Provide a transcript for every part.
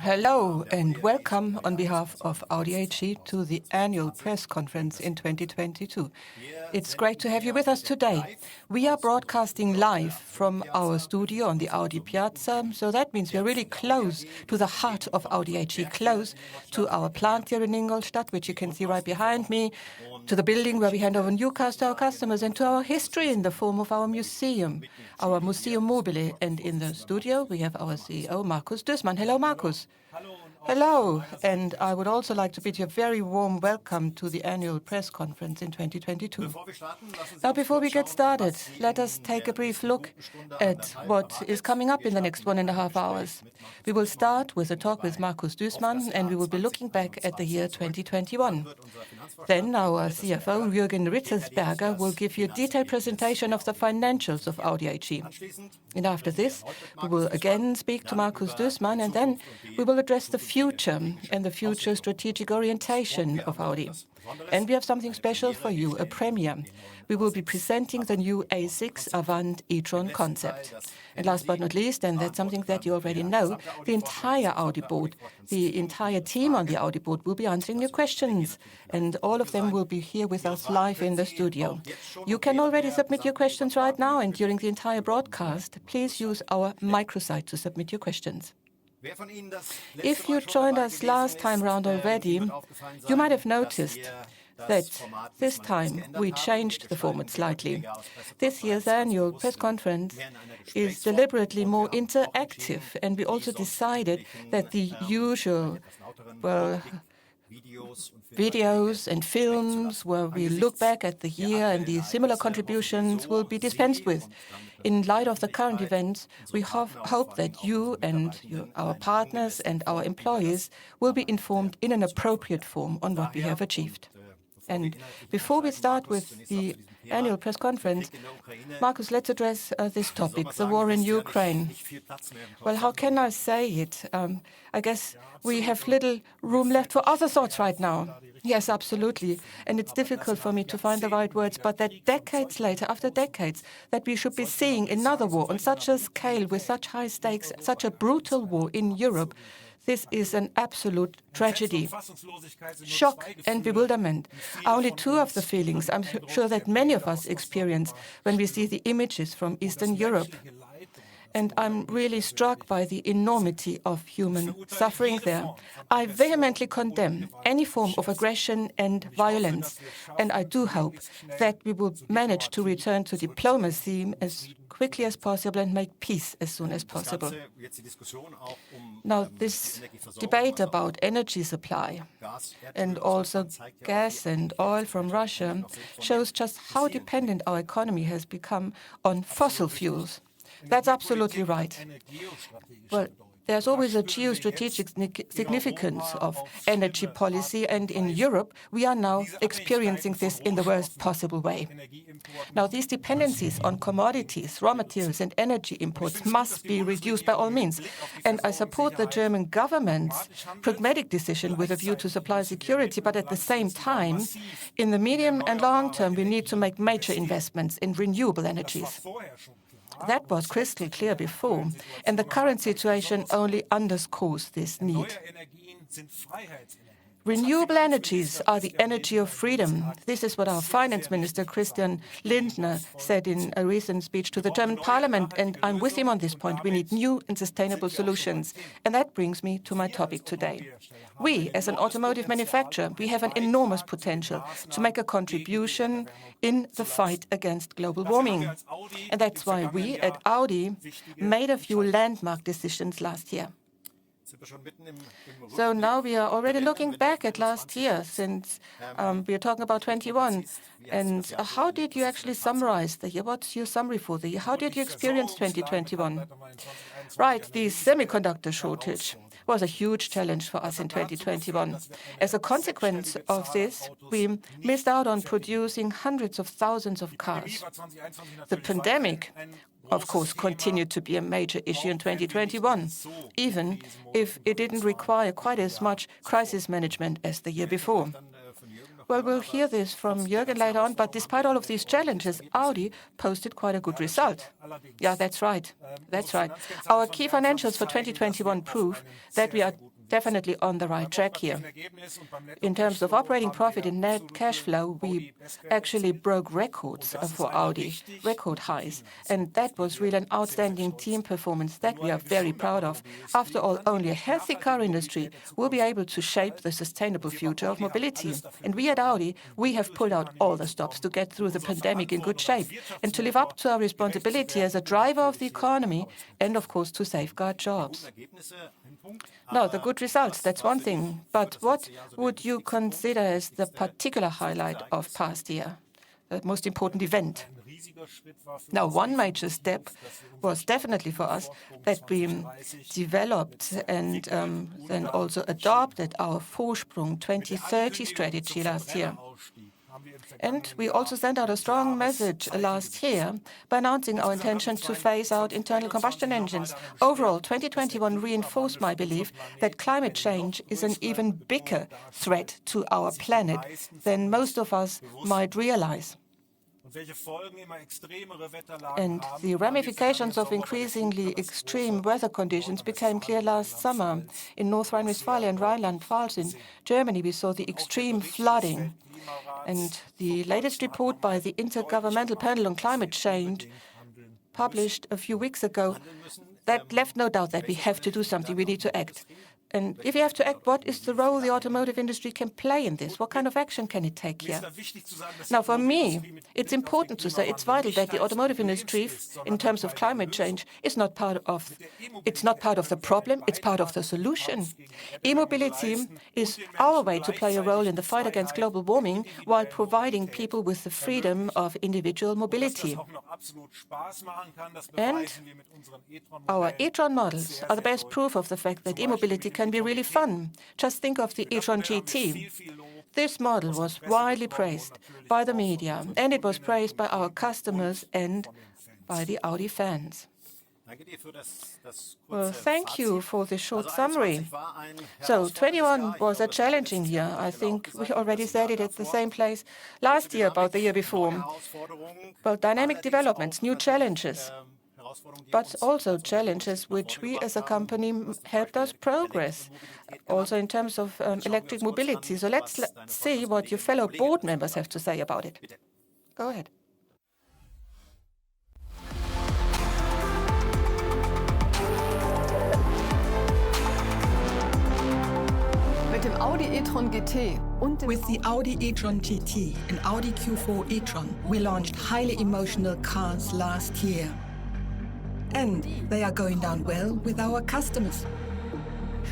Hello and welcome on behalf of Audi AG to the annual press conference in 2022. It's great to have you with us today. We are broadcasting live from our studio on the Audi Piazza, so that means we're really close to the heart of Audi AG, close to our plant here in Ingolstadt, which you can see right behind me, to the building where we hand over new cars to our customers, and to our history in the form of our museum, our Museum Mobile. And in the studio, we have our CEO Markus Duesmann. Hello, Markus. Hello, and I would also like to bid you a very warm welcome to the annual press conference in 2022. Now, before we get started, let us take a brief look at what is coming up in the next 1.5 hours. We will start with a talk with Markus Duesmann, and we will be looking back at the year 2021. Then our CFO, Jürgen Rittersberger, will give you a detailed presentation of the financials of Audi AG. And after this, we will again speak to Markus Duesmann, and then we will address the future and the future strategic orientation of Audi. And we have something special for you, a premiere. We will be presenting the new A6 Avant e-tron concept. And last but not least, and that's something that you already know, the entire Audi board, the entire team on the Audi board will be answering your questions. And all of them will be here with us live in the studio. You can already submit your questions right now, and during the entire broadcast, please use our microsite to submit your questions. If you joined us last time round already, you might have noticed that this time we changed the format slightly. This year's annual press conference is deliberately more interactive, and we also decided that the usual, videos and films where we look back at the year and the similar contributions will be dispensed with. In light of the current events, we hope that you and our partners and our employees will be informed in an appropriate form on what we have achieved. And before we start with the annual press conference, Markus, let's address this topic, the war in Ukraine. Well, how can I say it? I guess we have little room left for other thoughts right now. Yes, absolutely. And it's difficult for me to find the right words, but that decades later, after decades, that we should be seeing another war on such a scale, with such high stakes, such a brutal war in Europe, this is an absolute tragedy. Shock and bewilderment are only two of the feelings I'm sure that many of us experience when we see the images from Eastern Europe. And I'm really struck by the enormity of human suffering there. I vehemently condemn any form of aggression and violence, and I do hope that we will manage to return to diplomacy as quickly as possible and make peace as soon as possible. Now, this debate about energy supply and also gas and oil from Russia shows just how dependent our economy has become on fossil fuels. That's absolutely right. Well, there's always a geostrategic significance of energy policy, and in Europe, we are now experiencing this in the worst possible way. Now, these dependencies on commodities, raw materials, and energy imports must be reduced by all means. And I support the German government's pragmatic decision with a view to supply security, but at the same time, in the medium and long term, we need to make major investments in renewable energies. That was crystal clear before, and the current situation only underscores this need. Renewable energies are the energy of freedom. This is what our finance minister, Christian Lindner, said in a recent speech to the German parliament, and I'm with him on this point. We need new and sustainable solutions. And that brings me to my topic today. We, as an automotive manufacturer, we have an enormous potential to make a contribution in the fight against global warming. And that's why we at Audi made a few landmark decisions last year. So now we are already looking back at last year, since we are talking about 21. And how did you actually summarize the year? What's your summary for the year? How did you experience 2021? Right, the semiconductor shortage was a huge challenge for us in 2021. As a consequence of this, we missed out on producing hundreds of thousands of cars. The pandemic, of course, continued to be a major issue in 2021, even if it didn't require quite as much crisis management as the year before. Well, we'll hear this from Jürgen later on, but despite all of these challenges, Audi posted quite a good result. Yeah, that's right. That's right. Our key financials for 2021 prove that we are definitely on the right track here. In terms of operating profit and net cash flow, we actually broke records for Audi, record highs. And that was really an outstanding team performance that we are very proud of. After all, only a healthy car industry will be able to shape the sustainable future of mobility. And we at Audi, we have pulled out all the stops to get through the pandemic in good shape and to live up to our responsibility as a driver of the economy and, of course, to safeguard jobs. Now, the good results, that's one thing. But what would you consider as the particular highlight of past year, the most important event? Now, one major step was definitely for us that we developed and then also adopted our Vorsprung 2030 strategy last year. And we also sent out a strong message last year by announcing our intention to phase out internal combustion engines. Overall, 2021 reinforced my belief that climate change is an even bigger threat to our planet than most of us might realize. And the ramifications of increasingly extreme weather conditions became clear last summer. In North Rhine-Westphalia and Rhineland-Pfalz in Germany, we saw the extreme flooding. And the latest report by the Intergovernmental Panel on Climate Change, published a few weeks ago, that left no doubt that we have to do something, we need to act. And if you have to act, what is the role the automotive industry can play in this? What kind of action can it take here? Now, for me, it's important to say it's vital that the automotive industry, in terms of climate change, is not part of the problem, it's part of the solution. E-mobility is our way to play a role in the fight against global warming while providing people with the freedom of individual mobility. And our e-tron models are the best proof of the fact that e-mobility can be really fun. Just think of the e-tron GT. This model was widely praised by the media, and it was praised by our customers and by the Audi fans. Well, thank you for this short summary. So, 21 was a challenging year. I think we already said it at the same place last year about the year before. Well, dynamic developments, new challenges, but also challenges which we as a company helped us progress, also in terms of electric mobility. So let's see what your fellow board members have to say about it. Go ahead. With the Audi e-tron GT and Audi Q4 e-tron, we launched highly emotional cars last year. And they are going down well with our customers.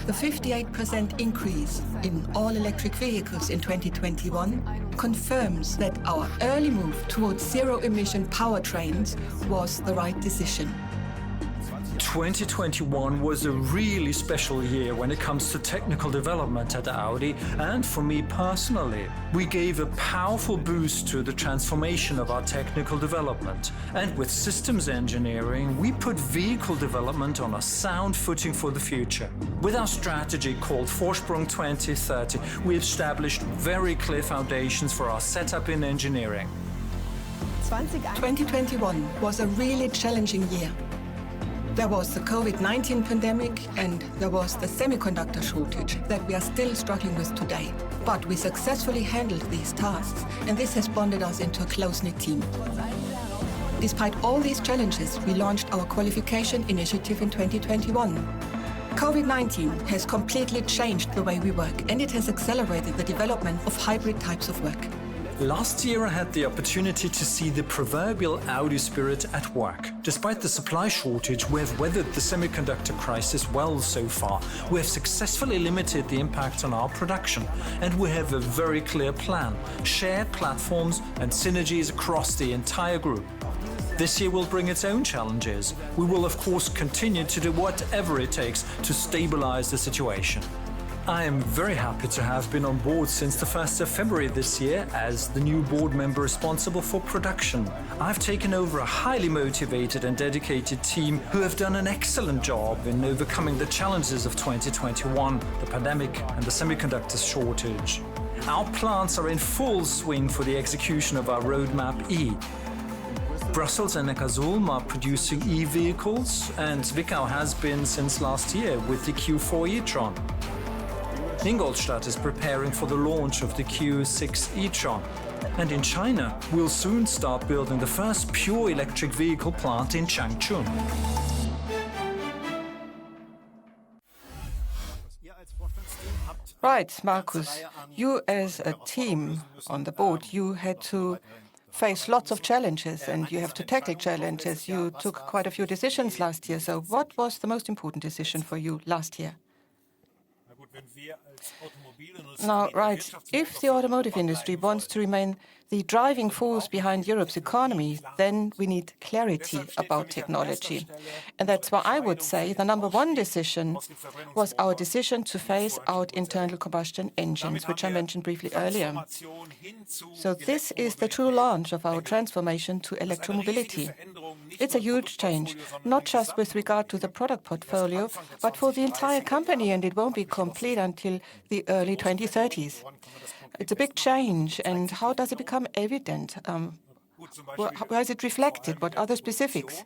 The 58% increase in all-electric vehicles in 2021 confirms that our early move towards zero-emission powertrains was the right decision. 2021 was a really special year when it comes to technical development at Audi, and for me personally. We gave a powerful boost to the transformation of our technical development, and with systems engineering, we put vehicle development on a sound footing for the future. With our strategy called Vorsprung 2030, we established very clear foundations for our setup in engineering. 2021 was a really challenging year. There was the COVID-19 pandemic and there was the semiconductor shortage that we are still struggling with today. But we successfully handled these tasks, and this has bonded us into a close-knit team. Despite all these challenges, we launched our qualification initiative in 2021. COVID-19 has completely changed the way we work, and it has accelerated the development of hybrid types of work. Last year I had the opportunity to see the proverbial Audi spirit at work. Despite the supply shortage, we have weathered the semiconductor crisis well so far. We have successfully limited the impact on our production, and we have a very clear plan, shared platforms and synergies across the entire group. This year will bring its own challenges. We will of course continue to do whatever it takes to stabilize the situation. I am very happy to have been on board since the 1st of February this year as the new board member responsible for production. I've taken over a highly motivated and dedicated team who have done an excellent job in overcoming the challenges of 2021, the pandemic and the semiconductor shortage. Our plants are in full swing for the execution of our Roadmap E. Brussels and Neckarsulm are producing e-vehicles, and Zwickau has been since last year with the Q4 e-tron. Ingolstadt is preparing for the launch of the Q6 e-tron. And in China, we'll soon start building the first pure electric vehicle plant in Changchun. Right, Markus, you as a team on the board, you had to face lots of challenges and you have to tackle challenges. You took quite a few decisions last year. So what was the most important decision for you last year? Now, right, if the automotive industry wants to remain the driving force behind Europe's economy, then we need clarity about technology. And that's why I would say the number one decision was our decision to phase out internal combustion engines, which I mentioned briefly earlier. So this is the true launch of our transformation to electromobility. It's a huge change, not just with regard to the product portfolio, but for the entire company, and it won't be complete until the early 2030s. It's a big change, and how does it become evident? Where is it reflected? What are the specifics?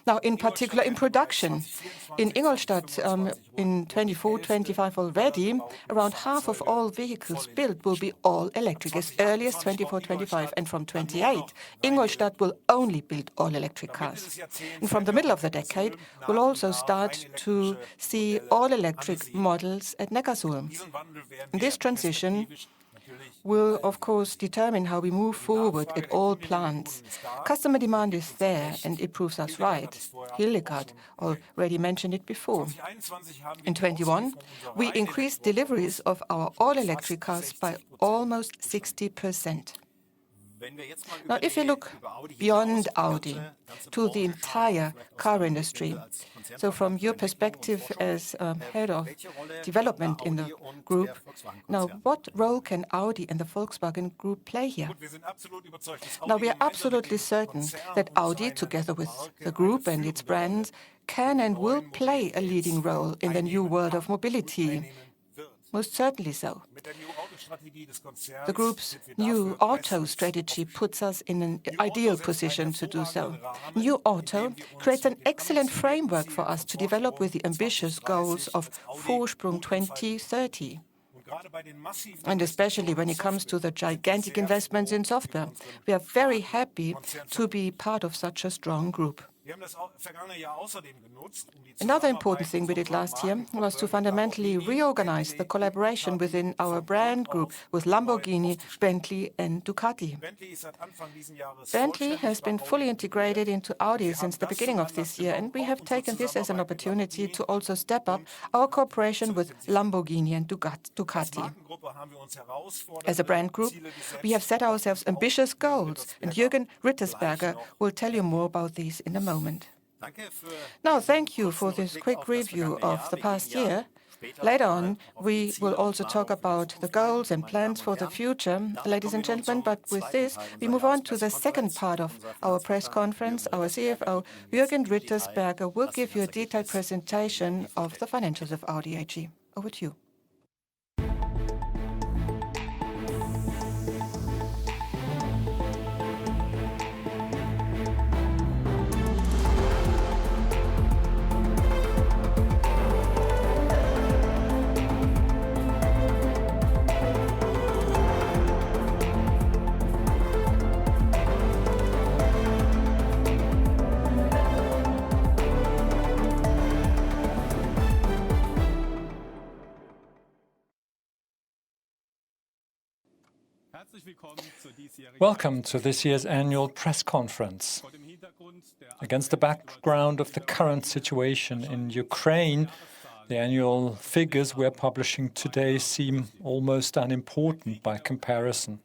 Now, in particular, in production. In Ingolstadt, in 24-25 already, around half of all vehicles built will be all electric, as early as 24-25. And from 28, Ingolstadt will only build all-electric cars. And from the middle of the decade, we'll also start to see all-electric models at Neckarsulm. This transition will, of course, determine how we move forward at all plants. Customer demand is there, and it proves us right. Hildegard already mentioned it before. In 21, we increased deliveries of our all-electric cars by almost 60%. Now, if you look beyond Audi to the entire car industry, so from your perspective as head of development in the group, now what role can Audi and the Volkswagen Group play here? Now, we are absolutely certain that Audi, together with the group and its brands, can and will play a leading role in the new world of mobility. Most certainly so. The group's new auto strategy puts us in an ideal position to do so. New auto creates an excellent framework for us to develop with the ambitious goals of Vorsprung 2030. And especially when it comes to the gigantic investments in software, we are very happy to be part of such a strong group. Another important thing we did last year was to fundamentally reorganize the collaboration within our brand group with Lamborghini, Bentley and Ducati. Bentley has been fully integrated into Audi since the beginning of this year, and we have taken this as an opportunity to also step up our cooperation with Lamborghini and Ducati. As a brand group, we have set ourselves ambitious goals, and Jürgen Rittersberger will tell you more about these in a moment. Now, thank you for this quick review of the past year. Later on, we will also talk about the goals and plans for the future, ladies and gentlemen. But with this, we move on to the second part of our press conference. Our CFO, Jürgen Rittersberger, will give you a detailed presentation of the financials of Audi AG. Over to you. Welcome to this year's annual press conference. Against the background of the current situation in Ukraine, the annual figures we're publishing today seem almost unimportant by comparison.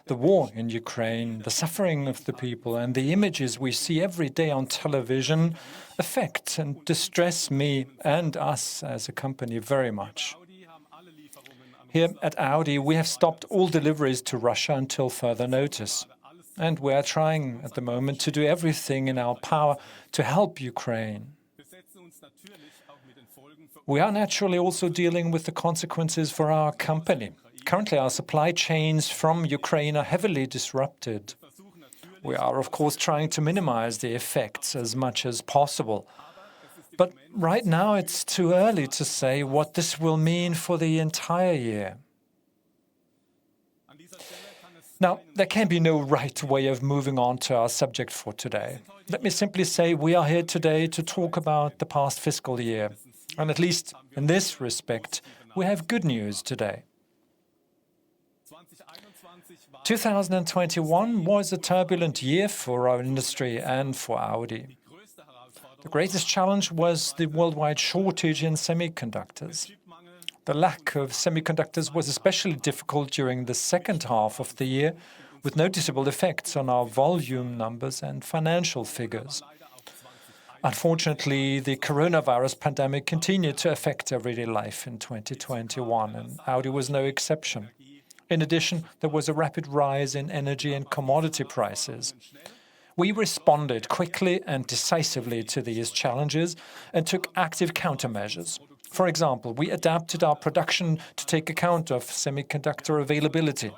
The war in Ukraine, the suffering of the people, and the images we see every day on television affect and distress me and us as a company very much. Here at Audi, we have stopped all deliveries to Russia until further notice. And we are trying at the moment to do everything in our power to help Ukraine. We are naturally also dealing with the consequences for our company. Currently, our supply chains from Ukraine are heavily disrupted. We are, of course, trying to minimize the effects as much as possible. But right now, it's too early to say what this will mean for the entire year. Now, there can be no right way of moving on to our subject for today. Let me simply say we are here today to talk about the past fiscal year. And at least in this respect, we have good news today. 2021 was a turbulent year for our industry and for Audi. The greatest challenge was the worldwide shortage in semiconductors. The lack of semiconductors was especially difficult during the second half of the year, with noticeable effects on our volume numbers and financial figures. Unfortunately, the coronavirus pandemic continued to affect everyday life in 2021, and Audi was no exception. In addition, there was a rapid rise in energy and commodity prices. We responded quickly and decisively to these challenges and took active countermeasures. For example, we adapted our production to take account of semiconductor availability.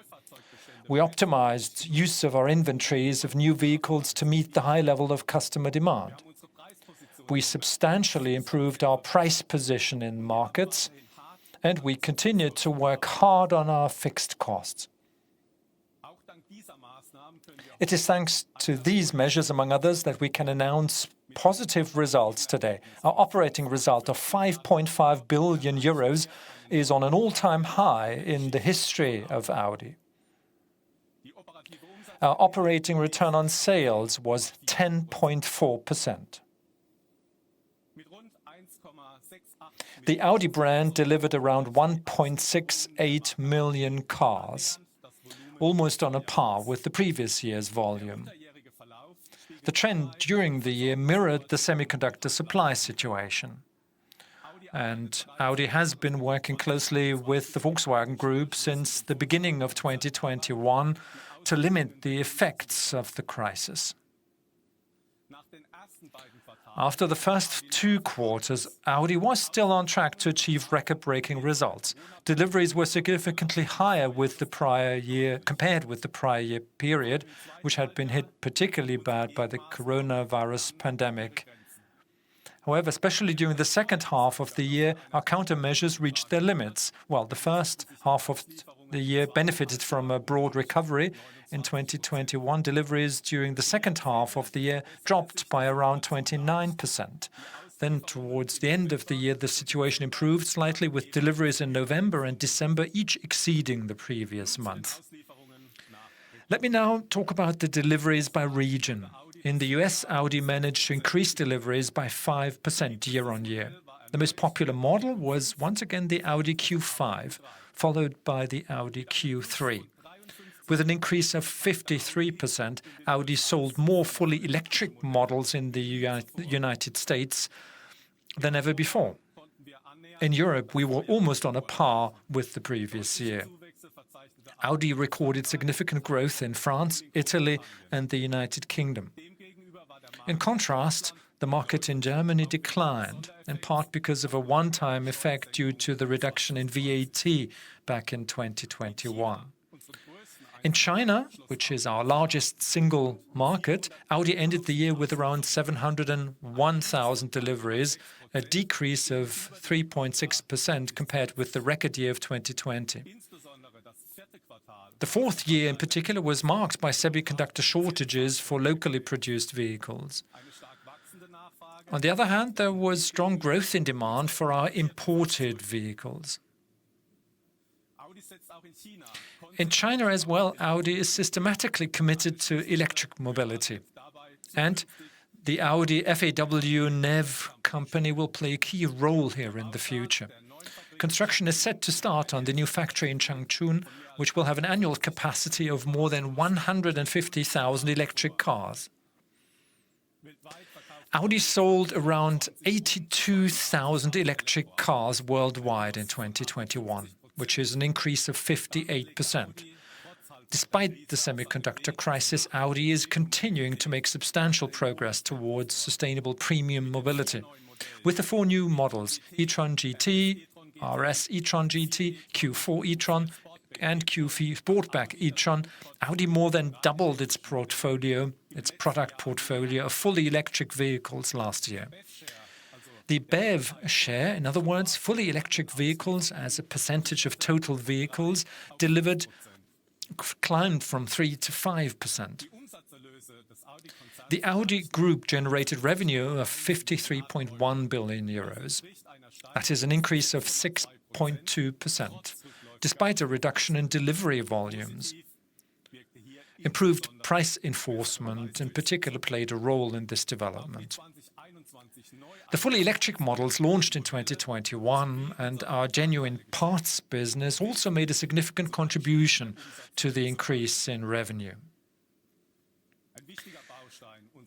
We optimized use of our inventories of new vehicles to meet the high level of customer demand. We substantially improved our price position in markets, and we continued to work hard on our fixed costs. It is thanks to these measures, among others, that we can announce positive results today. Our operating result of 5.5 billion euros is on an all-time high in the history of Audi. Our operating return on sales was 10.4%. The Audi brand delivered around 1.68 million cars, almost on a par with the previous year's volume. The trend during the year mirrored the semiconductor supply situation. And Audi has been working closely with the Volkswagen Group since the beginning of 2021 to limit the effects of the crisis. After the first 2 quarters, Audi was still on track to achieve record-breaking results. Deliveries were significantly higher compared with the prior year period, which had been hit particularly bad by the coronavirus pandemic. However, especially during the second half of the year, our countermeasures reached their limits. While the first half of the year benefited from a broad recovery, in 2021, deliveries during the second half of the year dropped by around 29%. Then, towards the end of the year, the situation improved slightly, with deliveries in November and December each exceeding the previous month. Let me now talk about the deliveries by region. In the US, Audi managed to increase deliveries by 5% year-on-year. The most popular model was once again the Audi Q5, followed by the Audi Q3. With an increase of 53%, Audi sold more fully electric models in the United States than ever before. In Europe, we were almost on a par with the previous year. Audi recorded significant growth in France, Italy, and the United Kingdom. In contrast, the market in Germany declined, in part because of a one-time effect due to the reduction in VAT back in 2021. In China, which is our largest single market, Audi ended the year with around 701,000 deliveries, a decrease of 3.6% compared with the record year of 2020. The fourth year in particular was marked by semiconductor shortages for locally produced vehicles. On the other hand, there was strong growth in demand for our imported vehicles. In China as well, Audi is systematically committed to electric mobility. And the Audi FAW NEV company will play a key role here in the future. Construction is set to start on the new factory in Changchun, which will have an annual capacity of more than 150,000 electric cars. Audi sold around 82,000 electric cars worldwide in 2021, which is an increase of 58%. Despite the semiconductor crisis, Audi is continuing to make substantial progress towards sustainable premium mobility. With the 4 new models, e-tron GT, RS e-tron GT, Q4 e-tron, and Q4 Sportback e-tron, Audi more than doubled its product portfolio of fully electric vehicles last year. The BEV share, in other words, fully electric vehicles as a percentage of total vehicles delivered, climbed from 3 to 5%. The Audi Group generated revenue of 53.1 billion euros. That is an increase of 6.2%, despite a reduction in delivery volumes. Improved price enforcement in particular played a role in this development. The fully electric models launched in 2021 and our genuine parts business also made a significant contribution to the increase in revenue.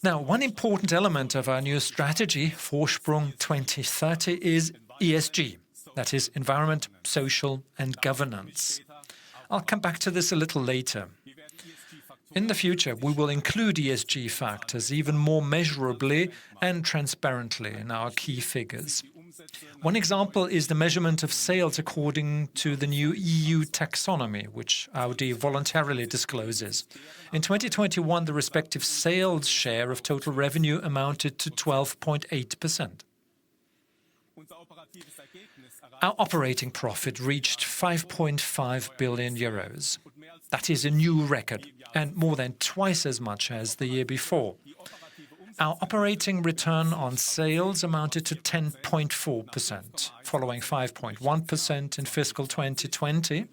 Now, one important element of our new strategy, Vorsprung 2030, is ESG, that is environment, social and governance. I'll come back to this a little later. In the future, we will include ESG factors even more measurably and transparently in our key figures. One example is the measurement of sales according to the new EU taxonomy, which Audi voluntarily discloses. In 2021, the respective sales share of total revenue amounted to 12.8%. Our operating profit reached 5.5 billion euros. That is a new record and more than twice as much as the year before. Our operating return on sales amounted to 10.4%, following 5.1% in fiscal 2020,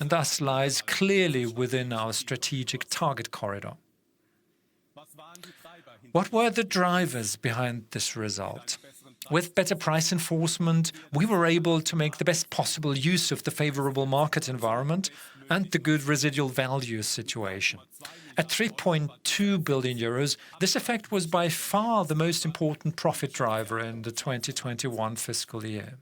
and thus lies clearly within our strategic target corridor. What were the drivers behind this result? With better price enforcement, we were able to make the best possible use of the favorable market environment and the good residual value situation. At 3.2 billion euros, this effect was by far the most important profit driver in the 2021 fiscal year.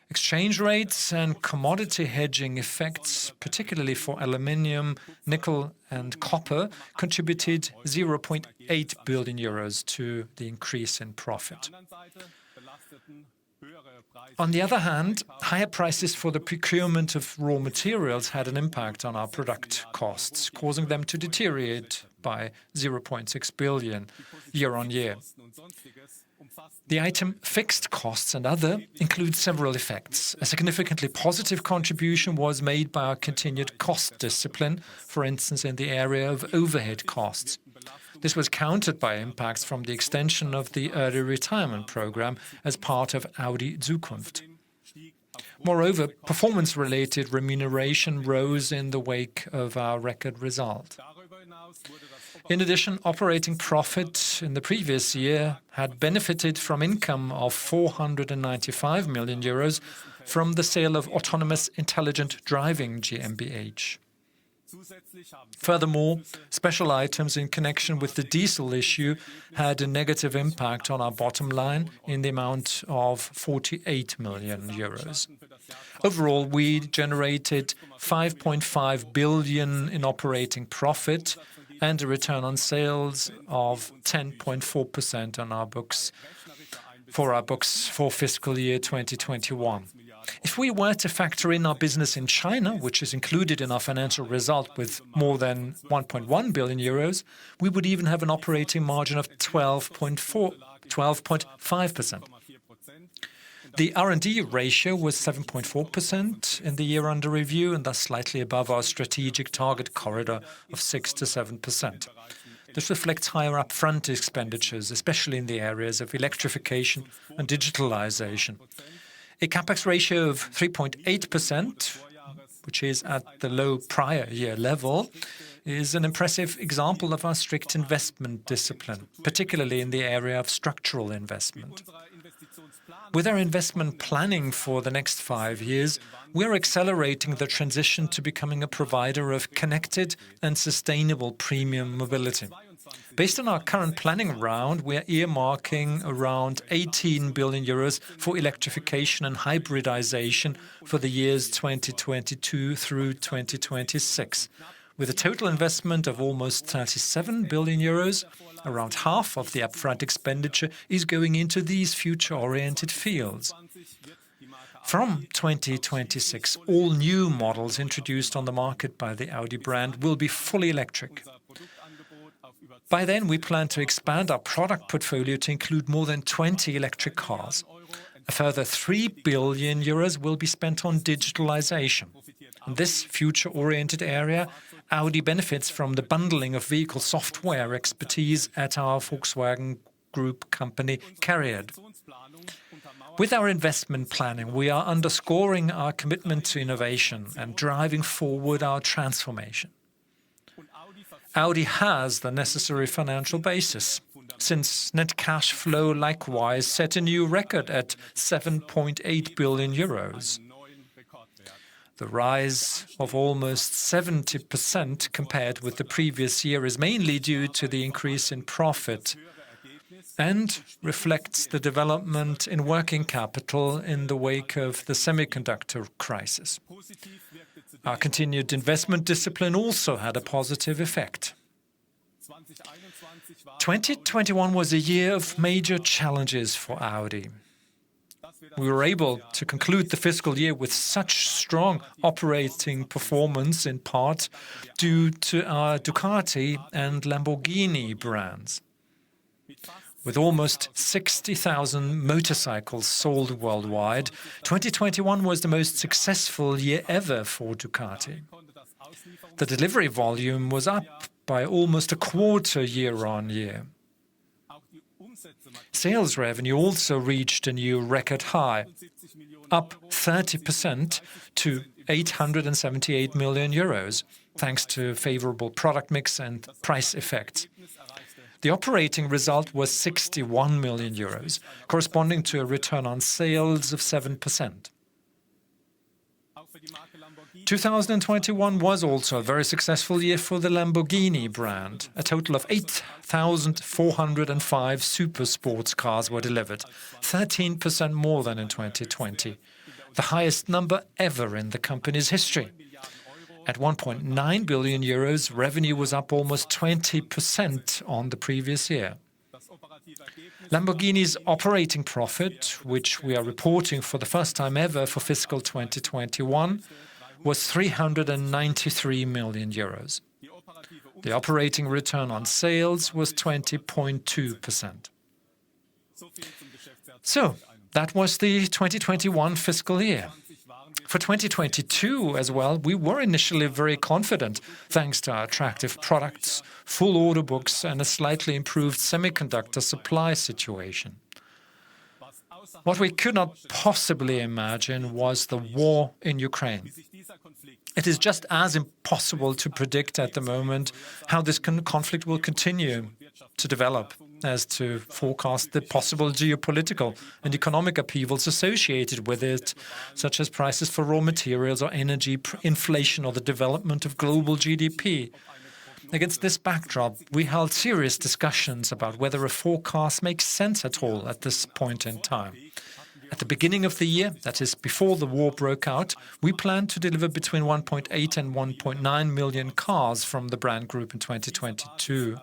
Exchange rates and commodity hedging effects, particularly for aluminium, nickel and copper, contributed 0.8 billion euros to the increase in profit. On the other hand, higher prices for the procurement of raw materials had an impact on our product costs, causing them to deteriorate by 0.6 billion year on year. The item fixed costs and other includes several effects. A significantly positive contribution was made by our continued cost discipline, for instance in the area of overhead costs. This was countered by impacts from the extension of the early retirement program as part of Audi Zukunft. Moreover, performance-related remuneration rose in the wake of our record result. In addition, operating profit in the previous year had benefited from income of 495 million euros from the sale of autonomous intelligent driving GmbH. Furthermore, special items in connection with the diesel issue had a negative impact on our bottom line in the amount of 48 million euros. Overall, we generated 5.5 billion in operating profit and a return on sales of 10.4% on our books for fiscal year 2021. If we were to factor in our business in China, which is included in our financial result with more than 1.1 billion euros, we would even have an operating margin of 12.5%. The R&D ratio was 7.4% in the year under review and thus slightly above our strategic target corridor of 6 to 7%. This reflects higher upfront expenditures, especially in the areas of electrification and digitalization. A capex ratio of 3.8%, which is at the low prior year level, is an impressive example of our strict investment discipline, particularly in the area of structural investment. With our investment planning for the next 5 years, we are accelerating the transition to becoming a provider of connected and sustainable premium mobility. Based on our current planning round, we are earmarking around 18 billion euros for electrification and hybridization for the years 2022 through 2026. With a total investment of almost 37 billion euros, around half of the upfront expenditure is going into these future-oriented fields. From 2026, all new models introduced on the market by the Audi brand will be fully electric. By then, we plan to expand our product portfolio to include more than 20 electric cars. A further 3 billion euros will be spent on digitalization. In this future-oriented area, Audi benefits from the bundling of vehicle software expertise at our Volkswagen Group company, CARIAD. With our investment planning, we are underscoring our commitment to innovation and driving forward our transformation. Audi has the necessary financial basis, since net cash flow likewise set a new record at 7.8 billion euros. The rise of almost 70% compared with the previous year is mainly due to the increase in profit and reflects the development in working capital in the wake of the semiconductor crisis. Our continued investment discipline also had a positive effect. 2021 was a year of major challenges for Audi. We were able to conclude the fiscal year with such strong operating performance in part due to our Ducati and Lamborghini brands. With almost 60,000 motorcycles sold worldwide, 2021 was the most successful year ever for Ducati. The delivery volume was up by almost a quarter year-on-year. Sales revenue also reached a new record high, up 30% to 878 million euros, thanks to favorable product mix and price effects. The operating result was 61 million euros, corresponding to a return on sales of 7%. 2021 was also a very successful year for the Lamborghini brand. A total of 8,405 super sports cars were delivered, 13% more than in 2020, the highest number ever in the company's history. At 1.9 billion euros, revenue was up almost 20% on the previous year. Lamborghini's operating profit, which we are reporting for the first time ever for fiscal 2021, was 393 million euros. The operating return on sales was 20.2%. So, that was the 2021 fiscal year. For 2022 as well, we were initially very confident, thanks to our attractive products, full order books, and a slightly improved semiconductor supply situation. What we could not possibly imagine was the war in Ukraine. It is just as impossible to predict at the moment how this conflict will continue to develop as to forecast the possible geopolitical and economic upheavals associated with it, such as prices for raw materials or energy, inflation, or the development of global GDP. Against this backdrop, we held serious discussions about whether a forecast makes sense at all at this point in time. At the beginning of the year, that is, before the war broke out, we planned to deliver between 1.8 and 1.9 million cars from the brand group in 2022.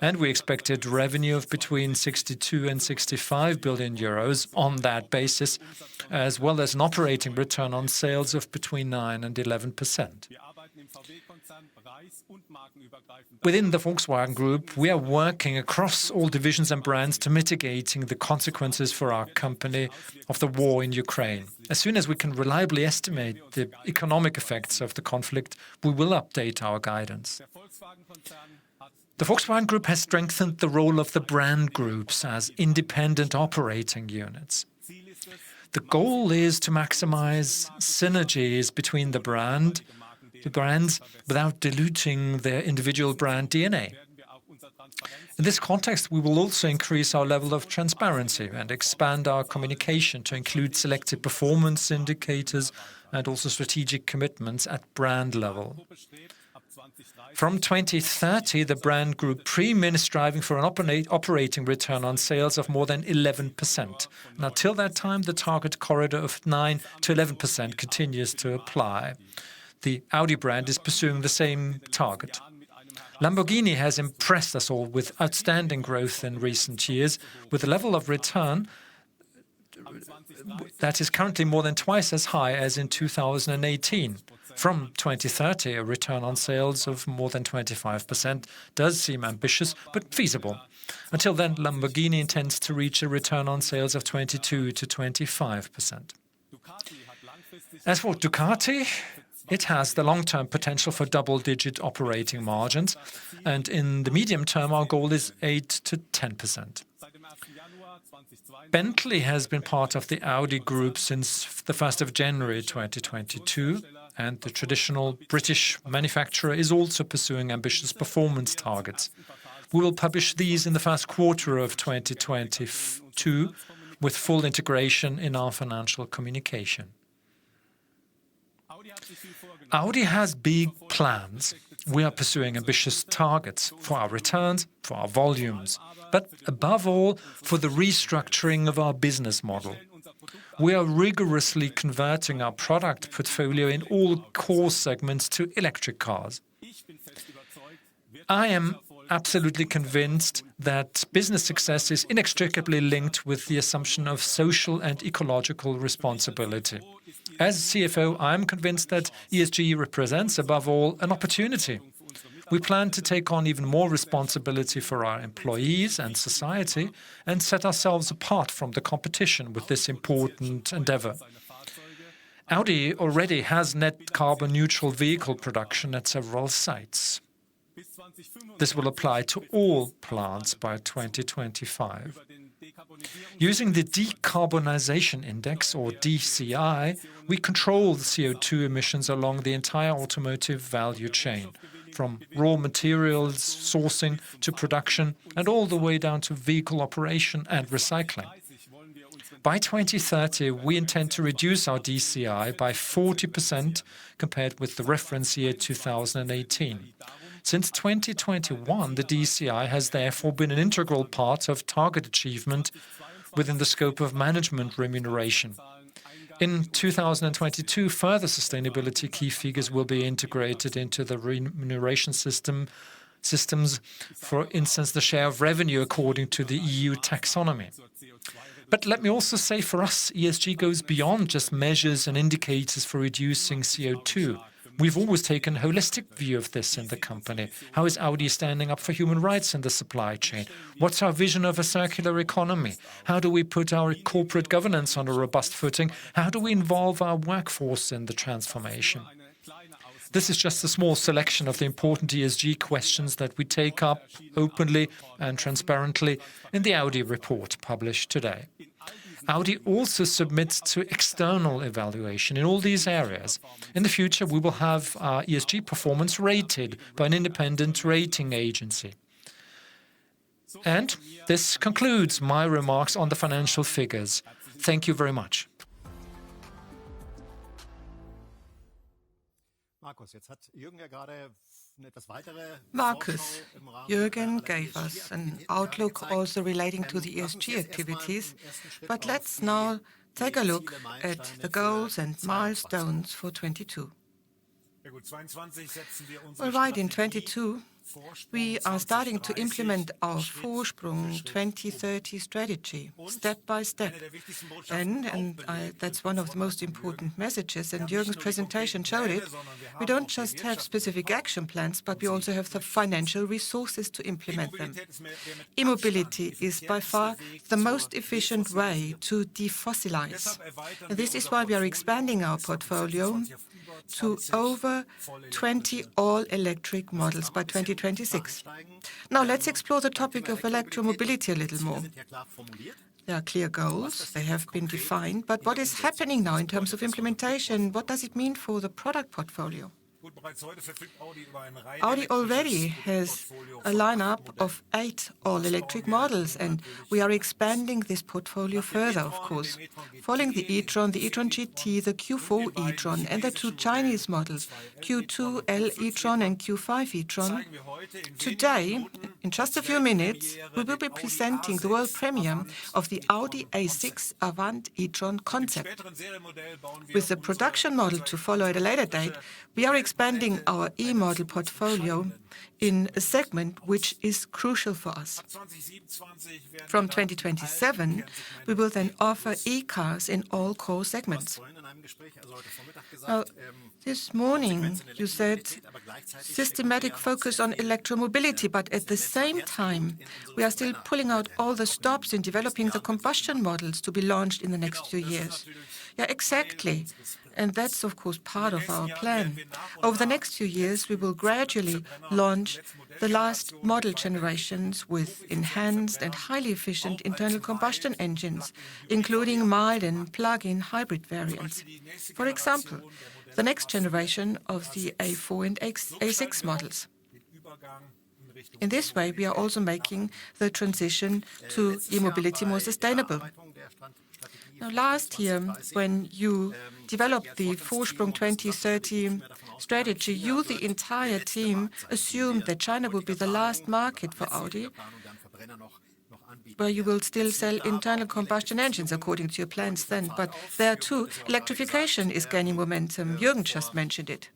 And we expected revenue of between 62 and 65 billion euros on that basis, as well as an operating return on sales of between 9 and 11%. Within the Volkswagen Group, we are working across all divisions and brands to mitigating the consequences for our company of the war in Ukraine. As soon as we can reliably estimate the economic effects of the conflict, we will update our guidance. The Volkswagen Group has strengthened the role of the brand groups as independent operating units. The goal is to maximize synergies between the brands without diluting their individual brand DNA. In this context, we will also increase our level of transparency and expand our communication to include selected performance indicators and also strategic commitments at brand level. From 2030, the brand group premium is striving for an operating return on sales of more than 11%. And until that time, the target corridor of 9 to 11% continues to apply. The Audi brand is pursuing the same target. Lamborghini has impressed us all with outstanding growth in recent years, with a level of return that is currently more than twice as high as in 2018. From 2030, a return on sales of more than 25% does seem ambitious, but feasible. Until then, Lamborghini intends to reach a return on sales of 22 to 25%. As for Ducati, it has the long-term potential for double-digit operating margins, and in the medium term, our goal is 8 to 10%. Bentley has been part of the Audi group since the 1st of January 2022, and the traditional British manufacturer is also pursuing ambitious performance targets. We will publish these in the first quarter of 2022 with full integration in our financial communication. Audi has big plans. We are pursuing ambitious targets for our returns, for our volumes, but above all, for the restructuring of our business model. We are rigorously converting our product portfolio in all core segments to electric cars. I am absolutely convinced that business success is inextricably linked with the assumption of social and ecological responsibility. As CFO, I am convinced that ESG represents, above all, an opportunity. We plan to take on even more responsibility for our employees and society and set ourselves apart from the competition with this important endeavor. Audi already has net carbon-neutral vehicle production at several sites. This will apply to all plants by 2025. Using the Decarbonization Index, or DCI, we control the CO2 emissions along the entire automotive value chain, from raw materials sourcing to production and all the way down to vehicle operation and recycling. By 2030, we intend to reduce our DCI by 40% compared with the reference year 2018. Since 2021, the DCI has therefore been an integral part of target achievement within the scope of management remuneration. In 2022, further sustainability key figures will be integrated into the remuneration systems, for instance, the share of revenue according to the EU taxonomy. But let me also say, for us, ESG goes beyond just measures and indicators for reducing CO2. We've always taken a holistic view of this in the company. How is Audi standing up for human rights in the supply chain? What's our vision of a circular economy? How do we put our corporate governance on a robust footing? How do we involve our workforce in the transformation? This is just a small selection of the important ESG questions that we take up openly and transparently in the Audi report published today. Audi also submits to external evaluation in all these areas. In the future, we will have our ESG performance rated by an independent rating agency. And this concludes my remarks on the financial figures. Thank you very much. Markus, Jürgen gave us an outlook also relating to the ESG activities, but let's now take a look at the goals and milestones for 22. Well, right, in 22, we are starting to implement our Vorsprung 2030 strategy, step by step. That's one of the most important messages, and Jürgen's presentation showed it. We don't just have specific action plans, but we also have the financial resources to implement them. E-mobility is by far the most efficient way to defossilize. And this is why we are expanding our portfolio to over 20 all-electric models by 2026. Now let's explore the topic of electromobility a little more. There are clear goals, they have been defined, but what is happening now in terms of implementation? What does it mean for the product portfolio? Audi already has a lineup of 8 all-electric models, and we are expanding this portfolio further, of course. Following the e-tron GT, the Q4 e-tron, and the 2 Chinese models, Q2 L e-tron and Q5 e-tron, today, in just a few minutes, we will be presenting the world premiere of the Audi A6 Avant e-tron concept. With the production model to follow at a later date, we are expanding our e-model portfolio in a segment which is crucial for us. From 2027, we will then offer e-cars in all core segments. Now, this morning, you said systematic focus on electromobility, but at the same time, we are still pulling out all the stops in developing the combustion models to be launched in the next few years. Yeah, exactly. And that's, of course, part of our plan. Over the next few years, we will gradually launch the last model generations with enhanced and highly efficient internal combustion engines, including mild and plug-in hybrid variants. For example, the next generation of the A4 and A6 models. In this way, we are also making the transition to e-mobility more sustainable. Now, last year, when you developed the Vorsprung 2030 strategy, you, the entire team, assumed that China would be the last market for Audi, where you will still sell internal combustion engines according to your plans then. But there too, electrification is gaining momentum. Jürgen just mentioned it.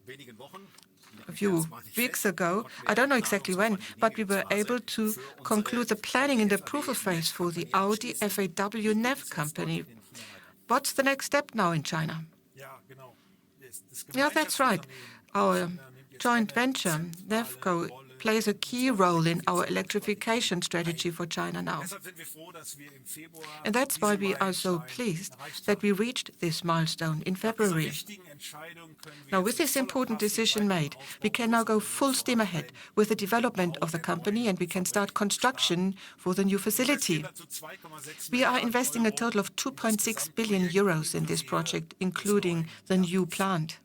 A few weeks ago, I don't know exactly when, but we were able to conclude the planning and approval phase for the Audi FAW NEV company. What's the next step now in China? Yeah, that's right. Our joint venture, NEVCO, plays a key role in our electrification strategy for China now. And that's why we are so pleased that we reached this milestone in February. Now, with this important decision made, we can now go full steam ahead with the development of the company, and we can start construction for the new facility. We are investing a total of 2.6 billion euros in this project, including the new plant.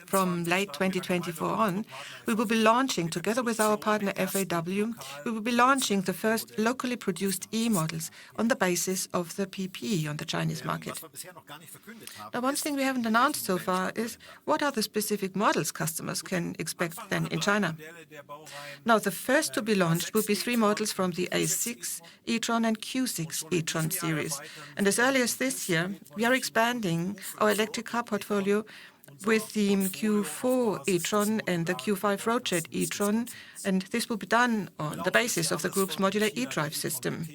From late 2024 on, we will be launching, together with our partner FAW, we will be launching the first locally produced e-models on the basis of the PPE on the Chinese market. Now, one thing we haven't announced so far is what are the specific models customers can expect then in China. Now, the first to be launched will be 3 models from the A6 e-tron and Q6 e-tron series. And as early as this year, we are expanding our electric car portfolio with the Q4 e-tron and the Q5 Roadjet e-tron, and this will be done on the basis of the group's modular e-drive system.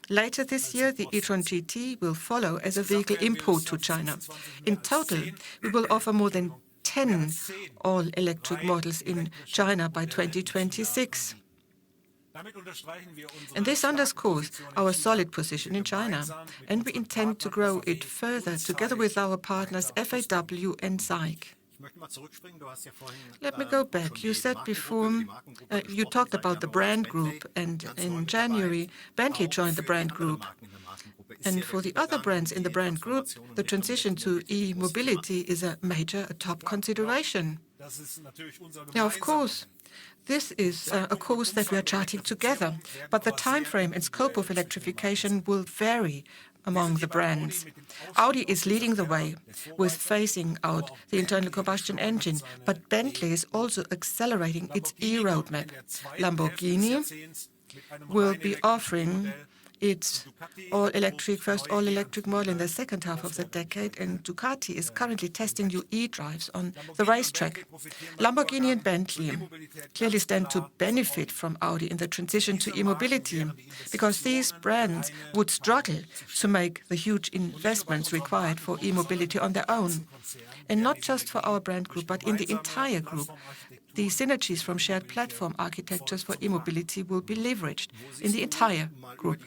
Later this year, the e-tron GT will follow as a vehicle import to China. In total, we will offer more than 10 all-electric models in China by 2026. And this underscores our solid position in China, and we intend to grow it further together with our partners FAW and SAIC. Let me go back. You said before, you talked about the brand group, and in January, Bentley joined the brand group. And for the other brands in the brand group, the transition to e-mobility is a top consideration. Now, of course, this is a course that we are charting together, but the time frame and scope of electrification will vary among the brands. Audi is leading the way with phasing out the internal combustion engine, but Bentley is also accelerating its e-roadmap. Lamborghini will be offering its first all-electric model in the second half of the decade, and Ducati is currently testing new e-drives on the racetrack. Lamborghini and Bentley clearly stand to benefit from Audi in the transition to e-mobility, because these brands would struggle to make the huge investments required for e-mobility on their own. And not just for our brand group, but in the entire group. The synergies from shared platform architectures for e-mobility will be leveraged in the entire group.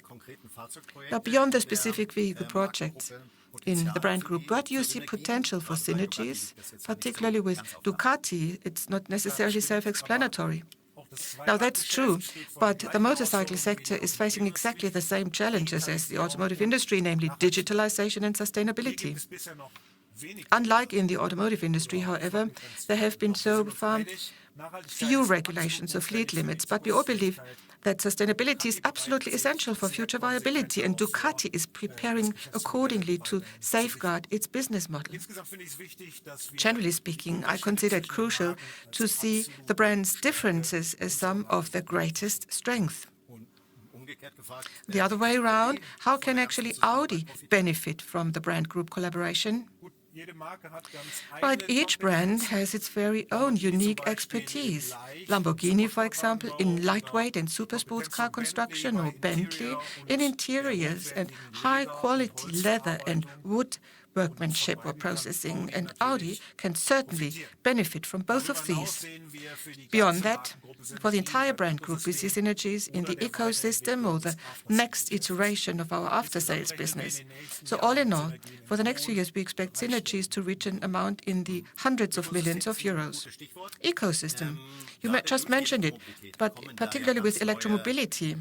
Now, beyond the specific vehicle projects in the brand group, where do you see potential for synergies? Particularly with Ducati, it's not necessarily self-explanatory. Now, that's true, but the motorcycle sector is facing exactly the same challenges as the automotive industry, namely digitalization and sustainability. Unlike in the automotive industry, however, there have been so far few regulations or fleet limits, but we all believe that sustainability is absolutely essential for future viability, and Ducati is preparing accordingly to safeguard its business model. Generally speaking, I consider it crucial to see the brand's differences as some of their greatest strengths. The other way around, how can actually Audi benefit from the brand group collaboration? Right, each brand has its very own unique expertise. Lamborghini, for example, in lightweight and super sports car construction, or Bentley in interiors and high-quality leather and wood workmanship or processing, and Audi can certainly benefit from both of these. Beyond that, for the entire brand group, we see synergies in the ecosystem or the next iteration of our after-sales business. So all in all, for the next few years, we expect synergies to reach an amount in the hundreds of millions of euros. Ecosystem, you just mentioned it, but particularly with electromobility,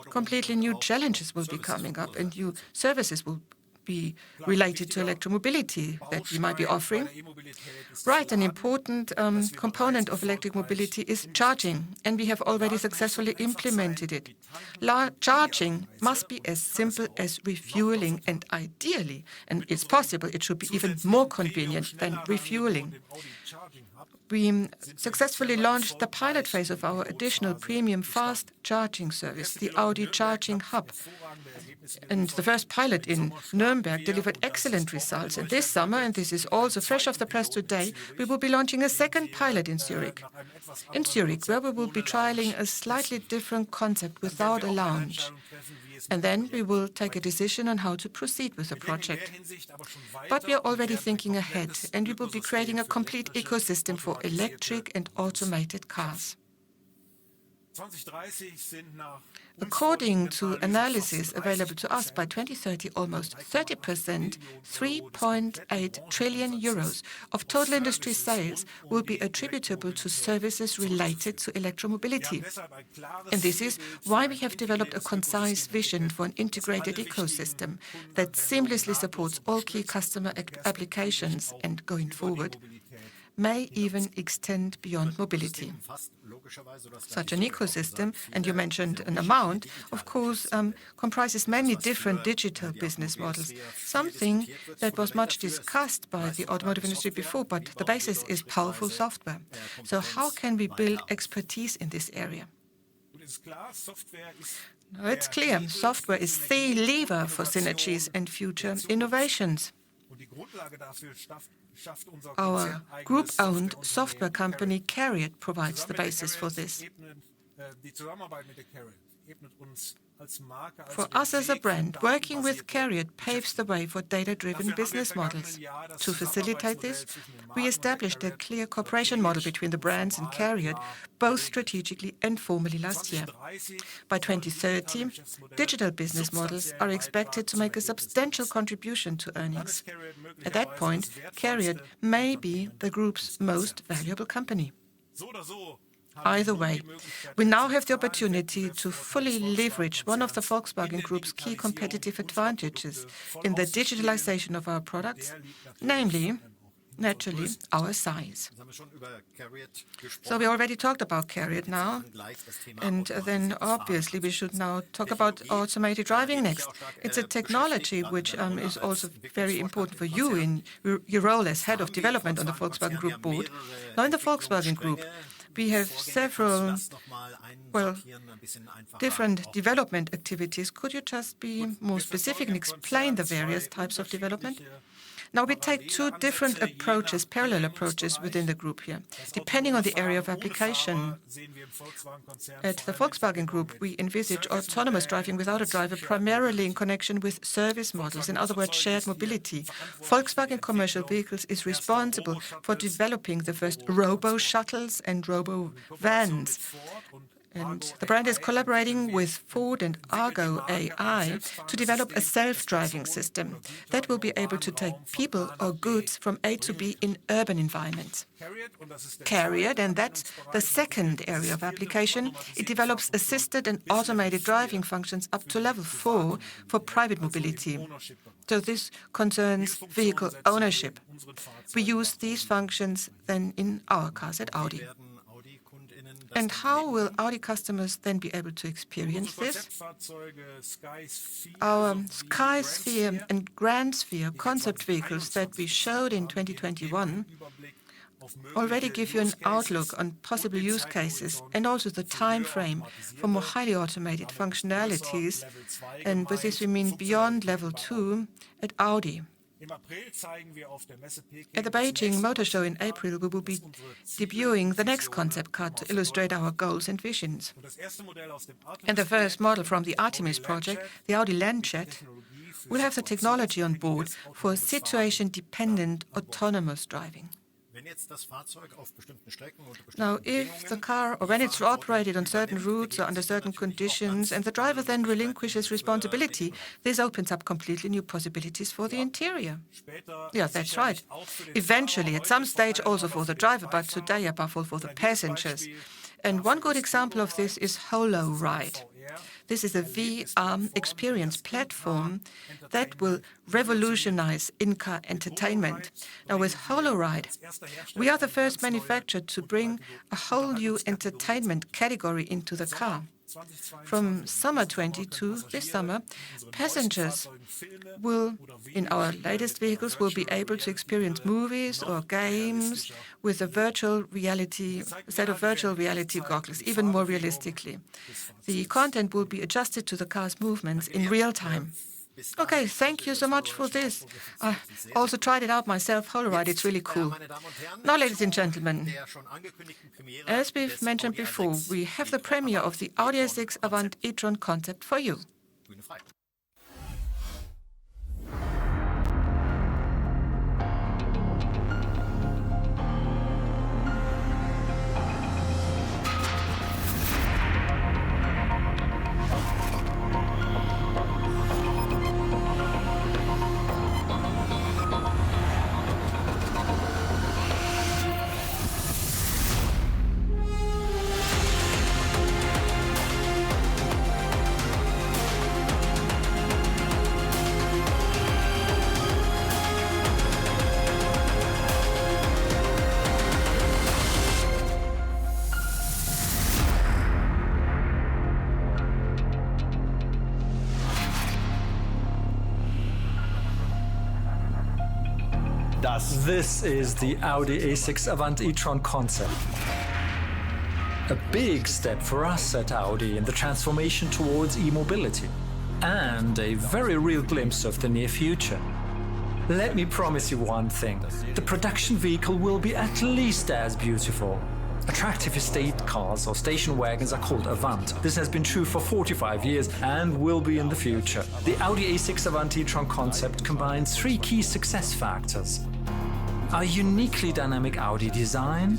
completely new challenges will be coming up and new services will be related to electromobility that we might be offering. Right, an important component of electric mobility is charging, and we have already successfully implemented it. Charging must be as simple as refueling, and ideally, and it's possible, it should be even more convenient than refueling. We successfully launched the pilot phase of our additional premium fast charging service, the Audi Charging Hub. And the first pilot in Nuremberg delivered excellent results. And this summer, and this is also fresh off the press today, we will be launching a second pilot in Zurich. In Zurich, where we will be trialing a slightly different concept without a lounge. And then we will take a decision on how to proceed with the project. But we are already thinking ahead, and we will be creating a complete ecosystem for electric and automated cars. According to analysis available to us, by 2030, almost 30%, 3.8 trillion euros of total industry sales will be attributable to services related to electromobility. And this is why we have developed a concise vision for an integrated ecosystem that seamlessly supports all key customer applications and, going forward, may even extend beyond mobility. Such an ecosystem, and you mentioned an amount, of course, comprises many different digital business models, something that was much discussed by the automotive industry before, but the basis is powerful software. So how can we build expertise in this area? Now, it's clear, software is the lever for synergies and future innovations. Our group-owned software company, Cariad, provides the basis for this. For us as a brand, working with Cariad paves the way for data-driven business models. To facilitate this, we established a clear cooperation model between the brands and Cariad, both strategically and formally last year. By 2030, digital business models are expected to make a substantial contribution to earnings. At that point, Cariad may be the group's most valuable company. Either way, we now have the opportunity to fully leverage one of the Volkswagen Group's key competitive advantages in the digitalization of our products, namely, naturally, our size. So we already talked about Cariad now, and then obviously we should now talk about automated driving next. It's a technology which is also very important for you in your role as head of development on the Volkswagen Group board. Now in the Volkswagen Group, we have several, different development activities. Could you just be more specific and explain the various types of development? Now, we take two different approaches, parallel approaches within the group here, depending on the area of application. At the Volkswagen Group, we envisage autonomous driving without a driver primarily in connection with service models, in other words, shared mobility. Volkswagen Commercial Vehicles is responsible for developing the first robo-shuttles and robo-vans. And the brand is collaborating with Ford and Argo AI to develop a self-driving system that will be able to take people or goods from A to B in urban environments. CARIAD, and that's the second area of application, it develops assisted and automated driving functions up to level 4 for private mobility. So this concerns vehicle ownership. We use these functions then in our cars at Audi. And how will Audi customers then be able to experience this? Our Sky Sphere and Grand Sphere concept vehicles that we showed in 2021 already give you an outlook on possible use cases and also the time frame for more highly automated functionalities. And with this we mean beyond level 2 at Audi. At the Beijing Motor Show in April, we will be debuting the next concept car to illustrate our goals and visions. And the first model from the Artemis project, the Audi Landjet, will have the technology on board for situation-dependent autonomous driving. Now, if the car, or when it's operated on certain routes or under certain conditions, and the driver then relinquishes responsibility, this opens up completely new possibilities for the interior. Yeah, that's right. Eventually, at some stage also for the driver, but today above all for the passengers. And one good example of this is HoloRide. This is a VR experience platform that will revolutionize in-car entertainment. Now, with HoloRide, we are the first manufacturer to bring a whole new entertainment category into the car. From summer 22, this summer, passengers will, in our latest vehicles, will be able to experience movies or games with a set of virtual reality goggles, even more realistically. The content will be adjusted to the car's movements in real time. Okay, thank you so much for this. I also tried it out myself, HoloRide, it's really cool. Now, ladies and gentlemen, as we've mentioned before, we have the premiere of the Audi A6 Avant e-tron concept for you. This is the Audi A6 Avant e-tron concept. A big step for us at Audi in the transformation towards e-mobility, and a very real glimpse of the near future. Let me promise you one thing, the production vehicle will be at least as beautiful. Attractive estate cars or station wagons are called Avant. This has been true for 45 years and will be in the future. The Audi A6 Avant e-tron concept combines 3 key success factors: our uniquely dynamic Audi design,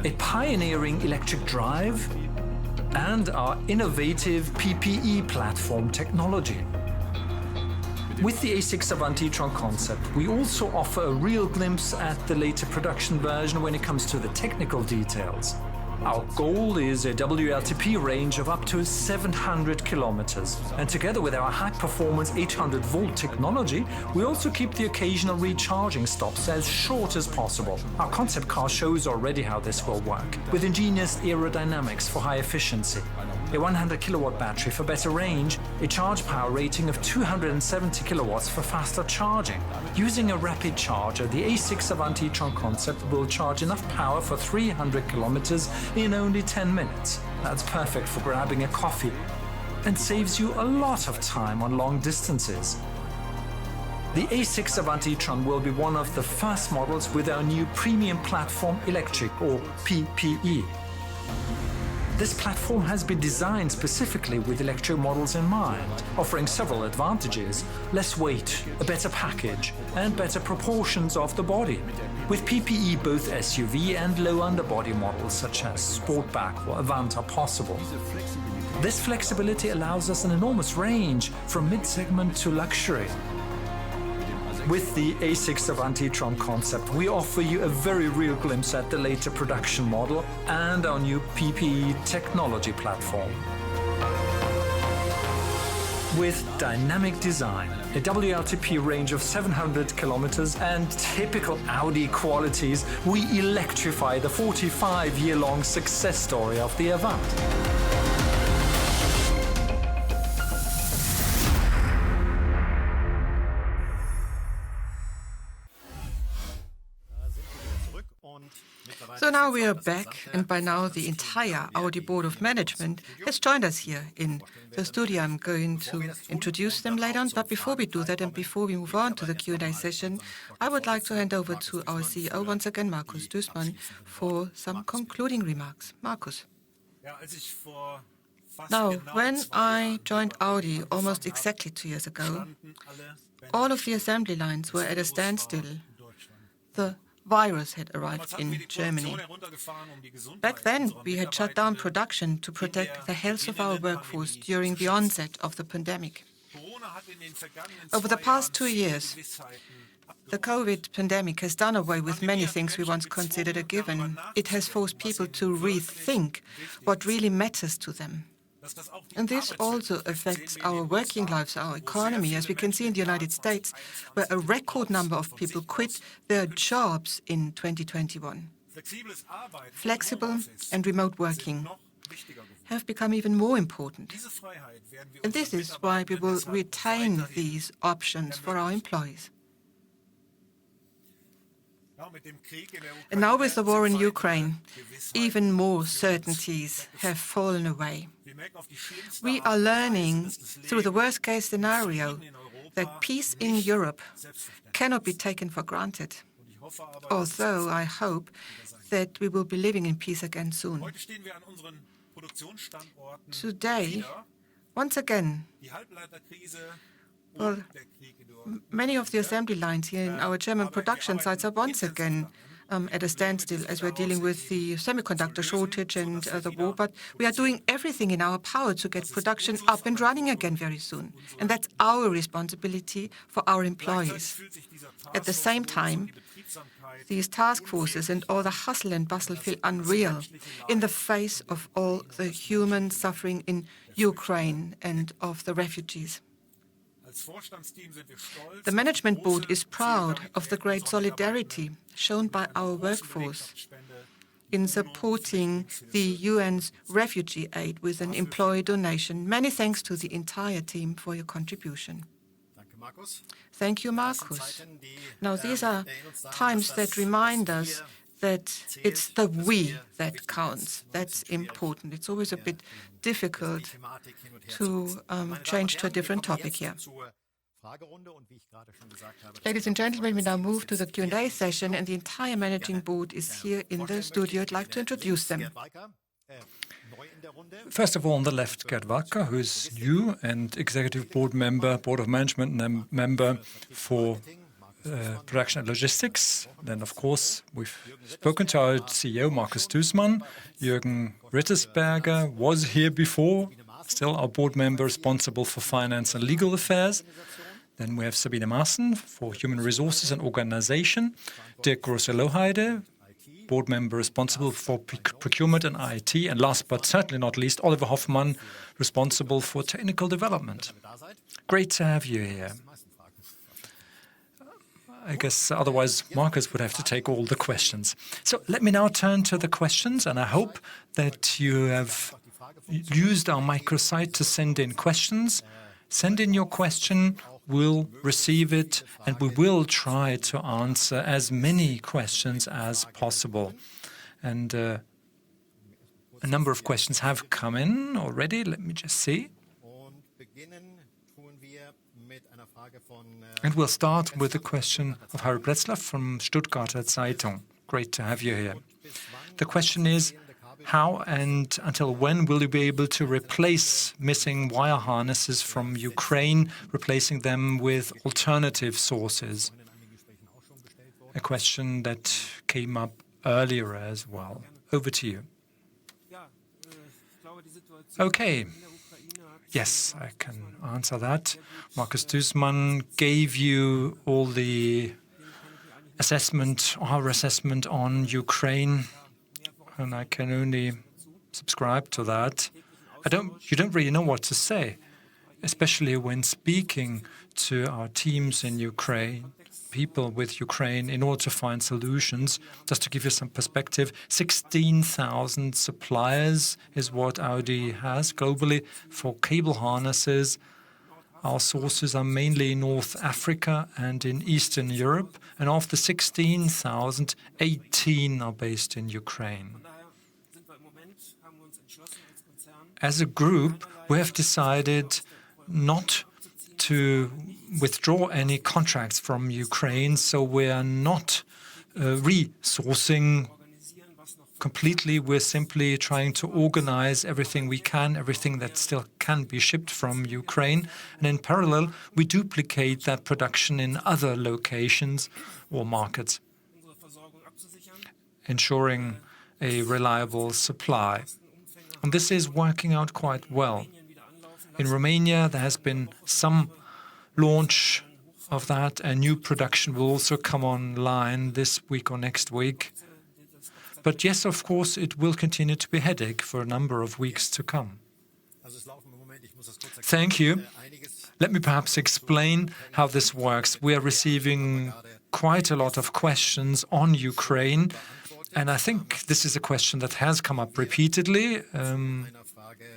a pioneering electric drive, and our innovative PPE platform technology. With the A6 Avant e-tron concept, we also offer a real glimpse at the later production version when it comes to the technical details. Our goal is a WLTP range of up to 700 kilometers. And together with our high-performance 800-volt technology, we also keep the occasional recharging stops as short as possible. Our concept car shows already how this will work, with ingenious aerodynamics for high efficiency, a 100-kilowatt battery for better range, a charge power rating of 270 kilowatts for faster charging. Using a rapid charger, the A6 Avant e-tron concept will charge enough power for 300 kilometers in only 10 minutes. That's perfect for grabbing a coffee and saves you a lot of time on long distances. The A6 Avant e-tron will be one of the first models with our new premium platform electric, or PPE. This platform has been designed specifically with electro models in mind, offering several advantages: less weight, a better package, and better proportions of the body. With PPE, both SUV and low underbody models such as Sportback or Avant are possible. This flexibility allows us an enormous range from mid-segment to luxury. With the A6 Avanti e-tron concept, we offer you a very real glimpse at the later production model and our new PPE technology platform. With dynamic design, a WLTP range of 700 kilometers and typical Audi qualities, we electrify the 45-year-long success story of the Avant. So now we are back, and by now the entire Audi Board of Management has joined us here in the studio. I'm going to introduce them later on, but before we do that and before we move on to the Q&A session, I would like to hand over to our CEO once again, Markus Duesmann, for some concluding remarks. Markus. Now, when I joined Audi almost exactly 2 years ago, all of the assembly lines were at a standstill. The virus had arrived in Germany. Back then, we had shut down production to protect the health of our workforce during the onset of the pandemic. Over the past 2 years, the COVID pandemic has done away with many things we once considered a given. It has forced people to rethink what really matters to them. And this also affects our working lives, our economy, as we can see in the United States, where a record number of people quit their jobs in 2021. Flexible and remote working have become even more important. And this is why we will retain these options for our employees. And now with the war in Ukraine, even more certainties have fallen away. We are learning through the worst-case scenario that peace in Europe cannot be taken for granted, although I hope that we will be living in peace again soon. Today, once again, many of the assembly lines here in our German production sites are once again at a standstill as we're dealing with the semiconductor shortage and the war, but we are doing everything in our power to get production up and running again very soon. And that's our responsibility for our employees. At the same time, these task forces and all the hustle and bustle feel unreal in the face of all the human suffering in Ukraine and of the refugees. The management board is proud of the great solidarity shown by our workforce in supporting the UN's refugee aid with an employee donation. Many thanks to the entire team for your contribution. Thank you, Markus. Now, these are times that remind us that it's the we that counts. That's important. It's always a bit difficult to change to a different topic here. Ladies and gentlemen, we now move to the Q&A session, and the entire managing board is here in the studio. I'd like to introduce them. First of all, on the left, Gerd Wacker, who is new and executive board member, board of management member for production and logistics. Then, of course, we've spoken to our CEO, Markus Duesmann. Jürgen Rittersberger was here before, still our board member responsible for finance and legal affairs. Then we have Sabine Maaßen for human resources and organization. Dirk Grosse-Lohheide, board member responsible for procurement and IT. And last but certainly not least, Oliver Hoffmann, responsible for technical development. Great to have you here. I guess otherwise Markus would have to take all the questions. So let me now turn to the questions, and I hope that you have used our microsite to send in questions. Send in your question, we'll receive it, and we will try to answer as many questions as possible. And a number of questions have come in already. Let me just see. And we'll start with a question of Harry Bretzlaff from Stuttgarter Zeitung. Great to have you here. The question is, How and until when will you be able to replace missing wire harnesses from Ukraine, replacing them with alternative sources? A question that came up earlier as well. Over to you. Okay. Yes, I can answer that. Markus Duesmann gave you all the assessment, our assessment on Ukraine, and I can only subscribe to that. You don't really know what to say, especially when speaking to our teams in Ukraine, people with Ukraine, in order to find solutions. Just to give you some perspective, 16,000 suppliers is what Audi has globally for cable harnesses. Our sources are mainly in North Africa and in Eastern Europe, and of the 16,000, 18 are based in Ukraine. As a group, we have decided not to withdraw any contracts from Ukraine, so we are not resourcing completely. We're simply trying to organize everything we can, everything that still can be shipped from Ukraine. And in parallel, we duplicate that production in other locations or markets, ensuring a reliable supply. And this is working out quite well. In Romania, there has been some launch of that, and new production will also come online this week or next week. But yes, of course, it will continue to be a headache for a number of weeks to come. Thank you. Let me perhaps explain how this works. We are receiving quite a lot of questions on Ukraine, and I think this is a question that has come up repeatedly,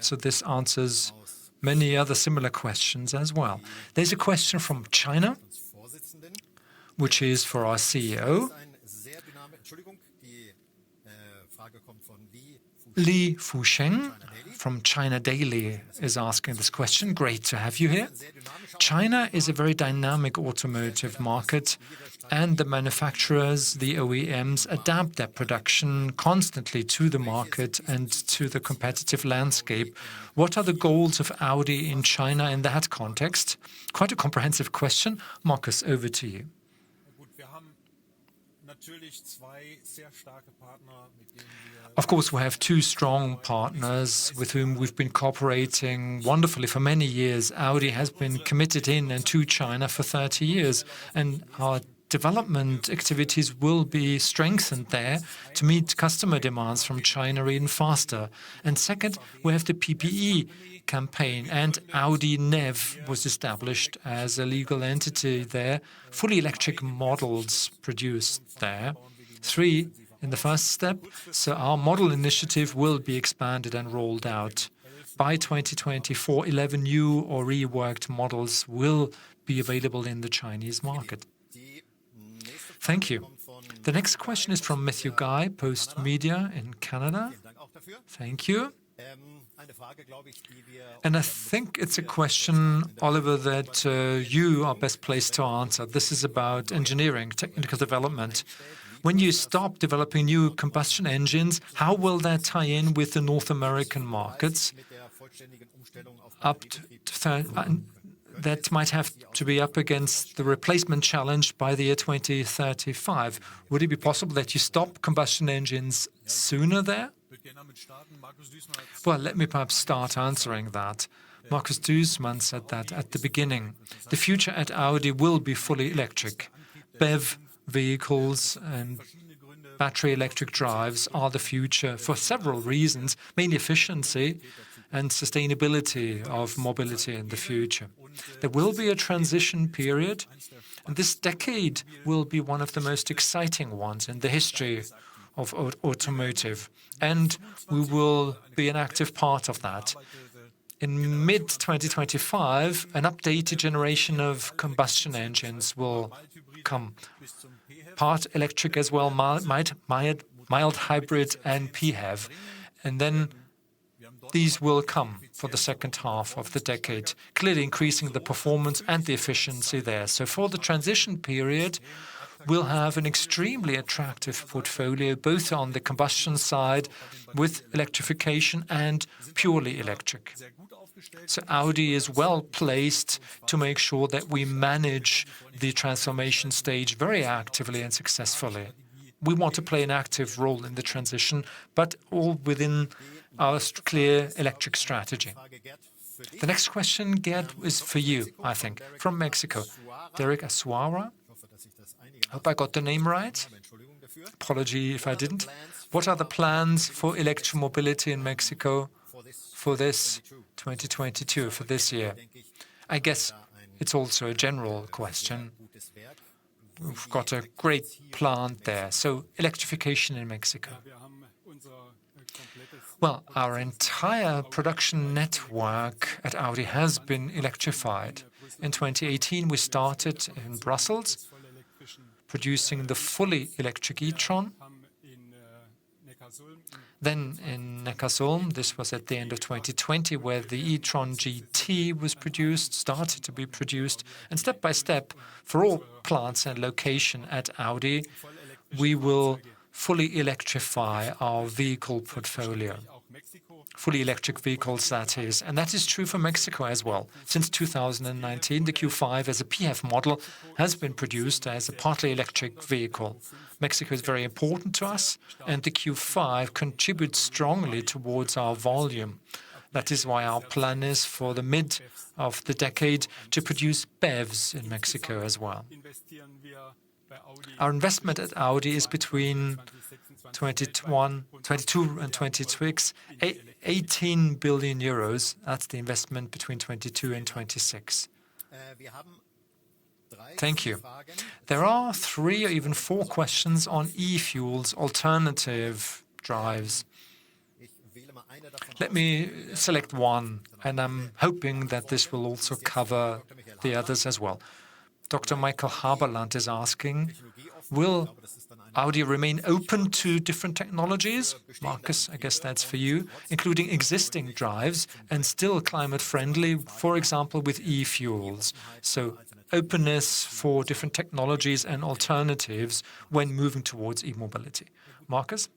so this answers many other similar questions as well. There's a question from China, which is for our CEO. Li Fusheng from China Daily is asking this question. Great to have you here. China is a very dynamic automotive market, and the manufacturers, the OEMs, adapt their production constantly to the market and to the competitive landscape. What are the goals of Audi in China in that context? Quite a comprehensive question. Markus, over to you. Of course, we have two strong partners with whom we've been cooperating wonderfully for many years. Audi has been committed in and to China for 30 years, and our development activities will be strengthened there to meet customer demands from China even faster. And second, we have the PPE campaign, and Audi NEV was established as a legal entity there, fully electric models produced there. 3 in the first step, so our model initiative will be expanded and rolled out. By 2024, 11 new or reworked models will be available in the Chinese market. Thank you. The next question is from Matthew Guy, Post Media in Canada. Thank you. And I think it's a question, Oliver, that you are best placed to answer. This is about engineering, technical development. When you stop developing new combustion engines, how will that tie in with the North American markets? That might have to be up against the replacement challenge by the year 2035. Would it be possible that you stop combustion engines sooner there? Well, let me perhaps start answering that. Markus Duesmann said that at the beginning. The future at Audi will be fully electric. BEV vehicles and battery electric drives are the future for several reasons, mainly efficiency and sustainability of mobility in the future. There will be a transition period, and this decade will be one of the most exciting ones in the history of automotive, and we will be an active part of that. In mid-2025, an updated generation of combustion engines will come. Part electric as well, mild hybrid and PHEV. And then these will come for the second half of the decade, clearly increasing the performance and the efficiency there. So for the transition period, will have an extremely attractive portfolio, both on the combustion side with electrification and purely electric. So Audi is well placed to make sure that we manage the transformation stage very actively and successfully. We want to play an active role in the transition, but all within our clear electric strategy. The next question, Gerd, is for you, I think, from Mexico. Derek Asuara. Hope I got the name right. Apology if I didn't. What are the plans for electromobility in Mexico for this 2022, for this year? I guess it's also a general question. We've got a great plant there. So electrification in Mexico. Well, our entire production network at Audi has been electrified. In 2018, we started in Brussels, producing the fully electric e-tron. Then in Neckarsulm, this was at the end of 2020, where the e-tron GT was produced, started to be produced. And step by step, for all plants and location at Audi, we will fully electrify our vehicle portfolio. Fully electric vehicles, that is. And that is true for Mexico as well. Since 2019, the Q5 as a PHEV model has been produced as a partly electric vehicle. Mexico is very important to us, and the Q5 contributes strongly towards our volume. That is why our plan is for the mid of the decade to produce BEVs in Mexico as well. Our investment at Audi is between 22 and 26, 18 billion euros. That's the investment between 22 and 26. Thank you. There are 3 or even 4 questions on e-fuels, alternative drives. Let me select one, and I'm hoping that this will also cover the others as well. Dr. Michael Haberland is asking, will Audi remain open to different technologies? Markus, I guess that's for you, including existing drives and still climate-friendly, for example, with e-fuels. So openness for different technologies and alternatives when moving towards e-mobility. Markus?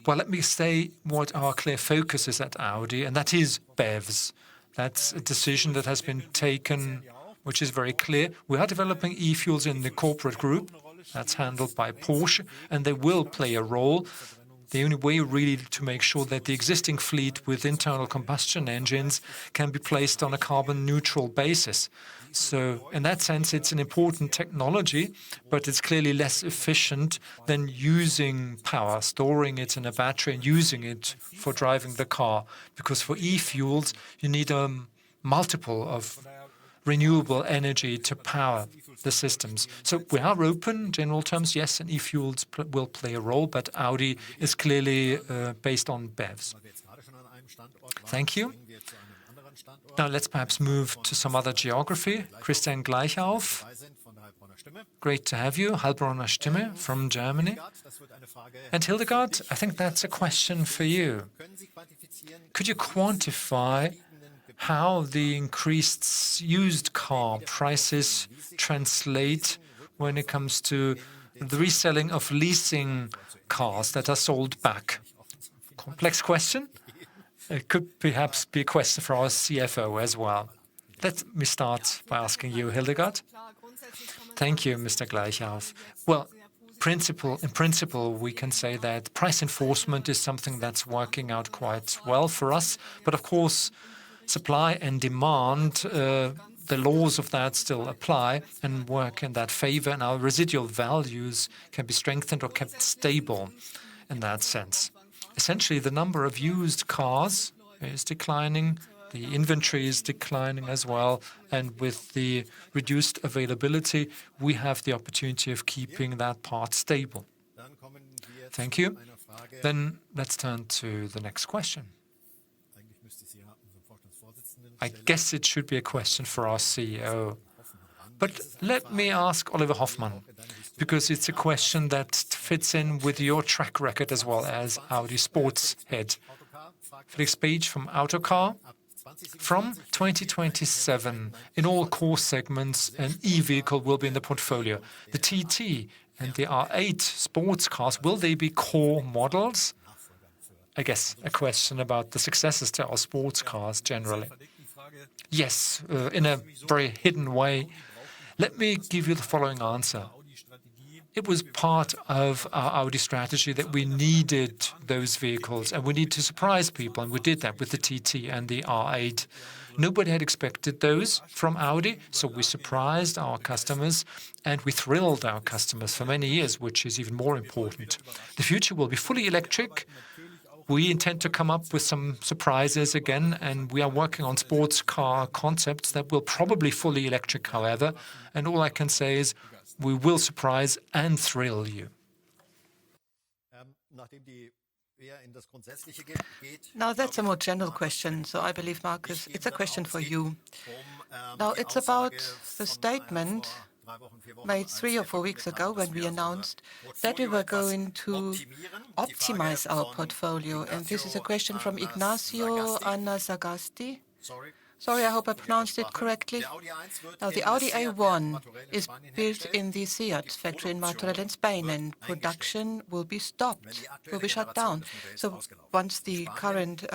Well, let me say what our clear focus is at Audi, and that is BEVs. That's a decision that has been taken, which is very clear. We are developing e-fuels in the corporate group. That's handled by Porsche, and they will play a role. The only way really to make sure that the existing fleet with internal combustion engines can be placed on a carbon-neutral basis. So in that sense, it's an important technology, but it's clearly less efficient than using power, storing it in a battery and using it for driving the car. Because for e-fuels, you need a multiple of renewable energy to power the systems. So we are open, in general terms, yes, and e-fuels will play a role, but Audi is clearly based on BEVs. Thank you. Now let's perhaps move to some other geography. Christian Gleichauf, great to have you. Heilbronner Stimme from Germany. And Hildegard, I think that's a question for you. Could you quantify how the increased used car prices translate when it comes to the reselling of leasing cars that are sold back? Complex question. It could perhaps be a question for our CFO as well. Let me start by asking you, Hildegard. Thank you, Mr. Gleichauf. Well, in principle, we can say that price enforcement is something that's working out quite well for us. But of course, supply and demand, the laws of that still apply and work in that favor, and our residual values can be strengthened or kept stable in that sense. Essentially, the number of used cars is declining, the inventory is declining as well, and with the reduced availability, we have the opportunity of keeping that part stable. Thank you. Then let's turn to the next question. I guess it should be a question for our CEO. But let me ask Oliver Hoffmann, because it's a question that fits in with your track record as well as Audi sports head. Felix Page from Autocar. From 2027, in all core segments, an e-vehicle will be in the portfolio. The TT and the R8 sports cars, will they be core models? I guess a question about the successors to our sports cars generally. Yes, in a very hidden way. Let me give you the following answer. It was part of our Audi strategy that we needed those vehicles and we need to surprise people, and we did that with the TT and the R8. Nobody had expected those from Audi, so we surprised our customers and we thrilled our customers for many years, which is even more important. The future will be fully electric. We intend to come up with some surprises again, and we are working on sports car concepts that will probably fully electric, however, and all I can say is we will surprise and thrill you. Now that's a more general question, so I believe, Markus, it's a question for you. Now it's about the statement made 3 or 4 weeks ago when we announced that we were going to optimize our portfolio. And this is a question from Ignacio Anasagasti. Sorry, I hope I pronounced it correctly. Now, the Audi A1 is built in the SEAT factory in Martorell in Spain, and production will be stopped, will be shut down. So once the current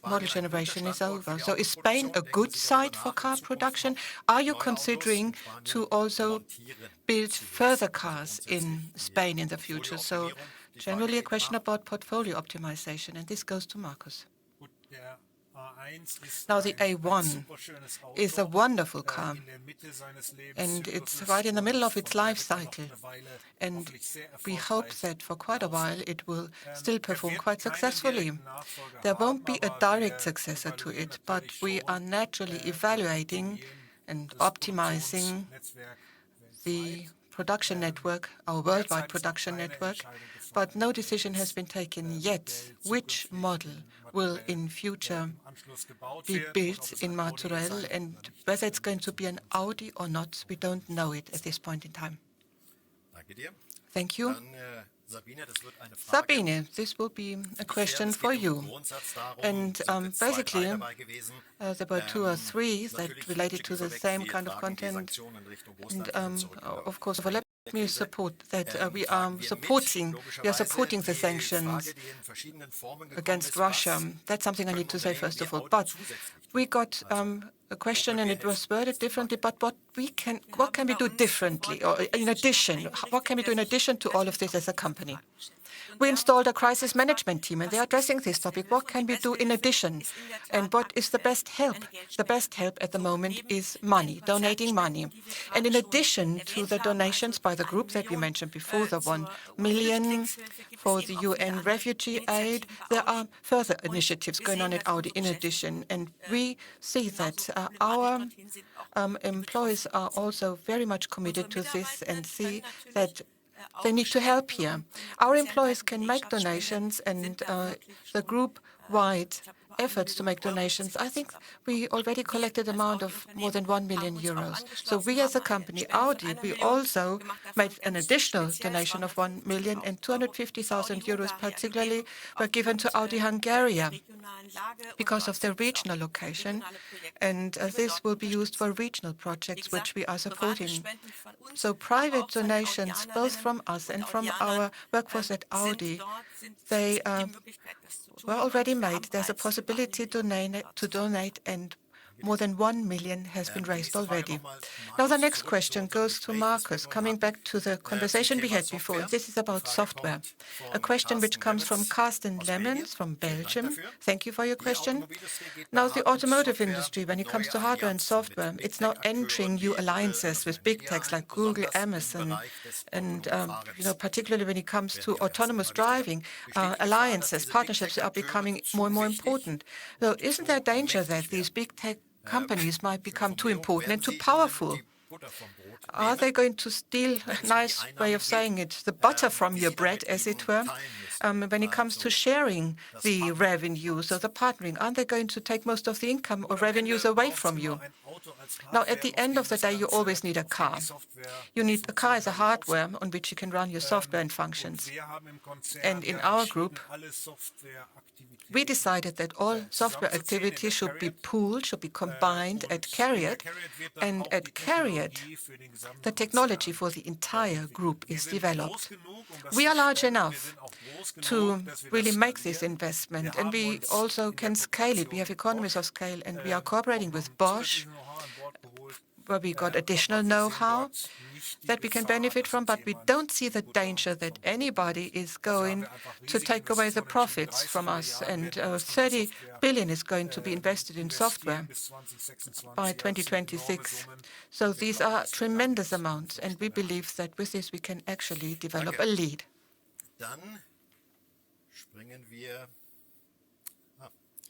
model generation is over. So is Spain a good site for car production? Are you considering to also build further cars in Spain in the future? So generally a question about portfolio optimization, and this goes to Markus. Now, the A1 is a wonderful car, and it's right in the middle of its life cycle. And we hope that for quite a while it will still perform quite successfully. There won't be a direct successor to it, but we are naturally evaluating and optimizing the production network, our worldwide production network, but no decision has been taken yet which model will in future be built in Martorell, and whether it's going to be an Audi or not, we don't know it at this point in time. Thank you. Sabine, this will be a question for you. And basically, there were 2 or 3 that related to the same kind of content. And of course, let me support that we are supporting the sanctions against Russia. That's something I need to say first of all. But we got a question and it was worded differently. But what can we do differently, or in addition? What can we do in addition to all of this as a company? We installed a crisis management team, and they are addressing this topic. What can we do in addition? And what is the best help? The best help at the moment is money, donating money. And in addition to the donations by the group that we mentioned before, the 1 million for the UN refugee aid, there are further initiatives going on at Audi in addition. And we see that our employees are also very much committed to this and see that they need to help here. Our employees can make donations, and the group-wide efforts to make donations, I think we already collected an amount of more than 1 million euros. So we as a company, Audi, we also made an additional donation of 1 million, and 250,000 euros particularly were given to Audi Hungary because of their regional location. And this will be used for regional projects which we are supporting. So private donations, both from us and from our workforce at Audi, they were already made. There's a possibility to donate, and more than 1 million has been raised already. Now the next question goes to Markus, coming back to the conversation we had before. This is about software. A question which comes from Carsten Lemmens from Belgium. Thank you for your question. Now the automotive industry, when it comes to hardware and software, it's now entering new alliances with big techs like Google, Amazon, and particularly when it comes to autonomous driving, alliances, partnerships are becoming more and more important. So isn't there danger that these big tech companies might become too important and too powerful? Are they going to steal, a nice way of saying it, the butter from your bread, as it were? when it comes to sharing the revenue, so the partnering? Aren't they going to take most of the income or revenues away from you? Now, at the end of the day, you always need a car. You need a car as a hardware on which you can run your software and functions. And in our group, we decided that all software activities should be pooled, should be combined at CARIAD. And at CARIAD, the technology for the entire group is developed. We are large enough to really make this investment, and we also can scale it. We have economies of scale, and we are cooperating with Bosch, where we got additional know-how that we can benefit from, but we don't see the danger that anybody is going to take away the profits from us. And 30 billion is going to be invested in software by 2026. So these are tremendous amounts, and we believe that with this we can actually develop a lead.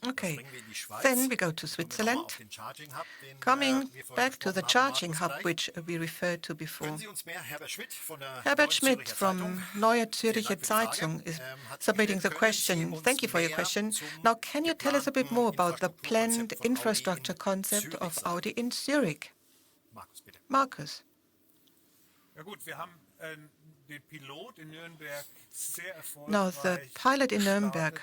Okay, then we go to Switzerland. Coming back to the charging hub, which we referred to before. Herbert Schmidt from Neue Zürcher Zeitung is submitting the question. Thank you for your question. Now, can you tell us a bit more about the planned infrastructure concept of Audi in Zurich? Markus. Now, the pilot in Nuremberg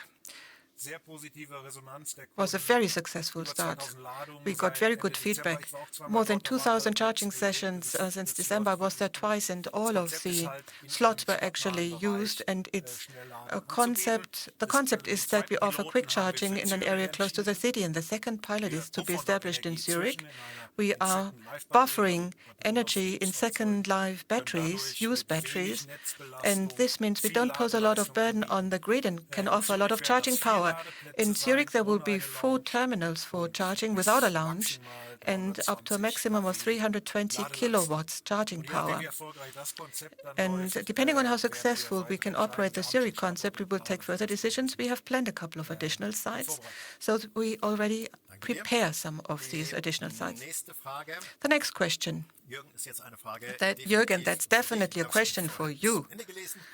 was a very successful start. We got very good feedback. More than 2,000 charging sessions since December. I was there twice, and all of the slots were actually used. And it's a concept. The concept is that we offer quick charging in an area close to the city. And the second pilot is to be established in Zurich. We are buffering energy in second life batteries, used batteries, and this means we don't pose a lot of burden on the grid and can offer a lot of charging power. In Zurich, there will be 4 terminals for charging without a lounge and up to a maximum of 320 kilowatts charging power. And depending on how successful we can operate the Zurich concept, we will take further decisions. We have planned a couple of additional sites, so that we already prepare some of these additional sites. The next question. Jürgen, that's definitely a question for you.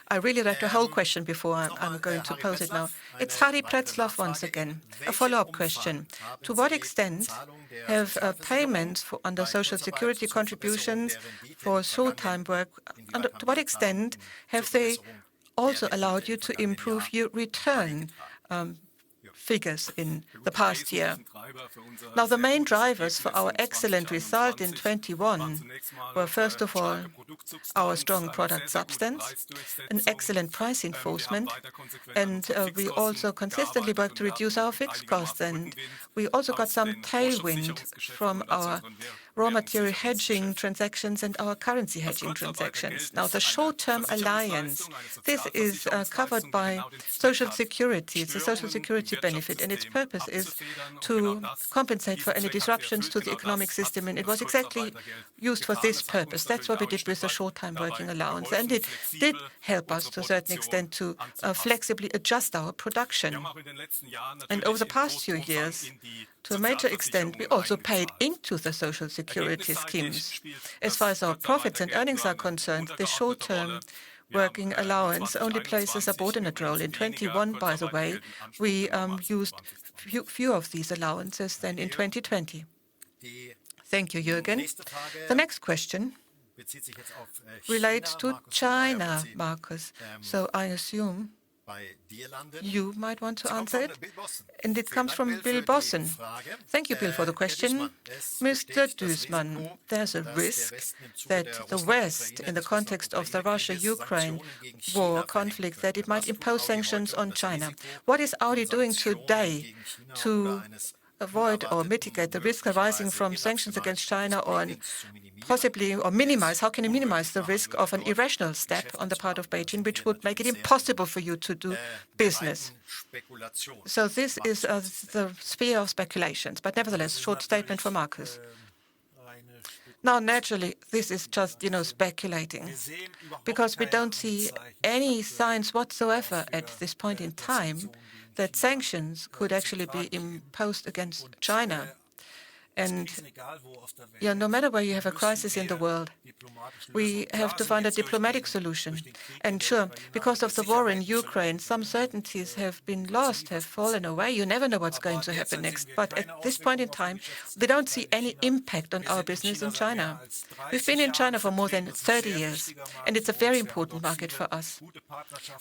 I really read the whole question before I'm going to pose it now. It's Harry Pretzlaff once again. A follow-up question. To what extent have payments under Social Security contributions for short-time work, to what extent have they also allowed you to improve your return figures in the past year? Now, the main drivers for our excellent result in 21 were, first of all, our strong product substance, an excellent price enforcement, and we also consistently work to reduce our fixed costs. And we also got some tailwind from our raw material hedging transactions and our currency hedging transactions. Now, the short-term alliance, this is covered by Social Security. It's a Social Security benefit, and its purpose is to compensate for any disruptions to the economic system, and it was exactly used for this purpose. That's what we did with the short-time working allowance, and it did help us to a certain extent to flexibly adjust our production. And over the past few years, to a major extent, we also paid into the Social Security schemes. As far as our profits and earnings are concerned, the short-term working allowance only plays a subordinate role. In 21, by the way, we used fewer of these allowances than in 2020. Thank you, Jürgen. The next question relates to China, Markus. So I assume you might want to answer it. And it comes from Bill Bossen. Thank you, Bill, for the question. Mr. Duesmann, there's a risk that the West, in the context of the Russia-Ukraine war conflict, that it might impose sanctions on China. What is Audi doing today to avoid or mitigate the risk arising from sanctions against China, or possibly, or minimize, how can you minimize the risk of an irrational step on the part of Beijing, which would make it impossible for you to do business? So this is the sphere of speculations, but nevertheless, short statement for Markus. Now, naturally, this is just, speculating, because we don't see any signs whatsoever at this point in time that sanctions could actually be imposed against China. And no matter where you have a crisis in the world, we have to find a diplomatic solution. And sure, because of the war in Ukraine, some certainties have been lost, have fallen away. You never know what's going to happen next. But at this point in time, we don't see any impact on our business in China. We've been in China for more than 30 years, and it's a very important market for us.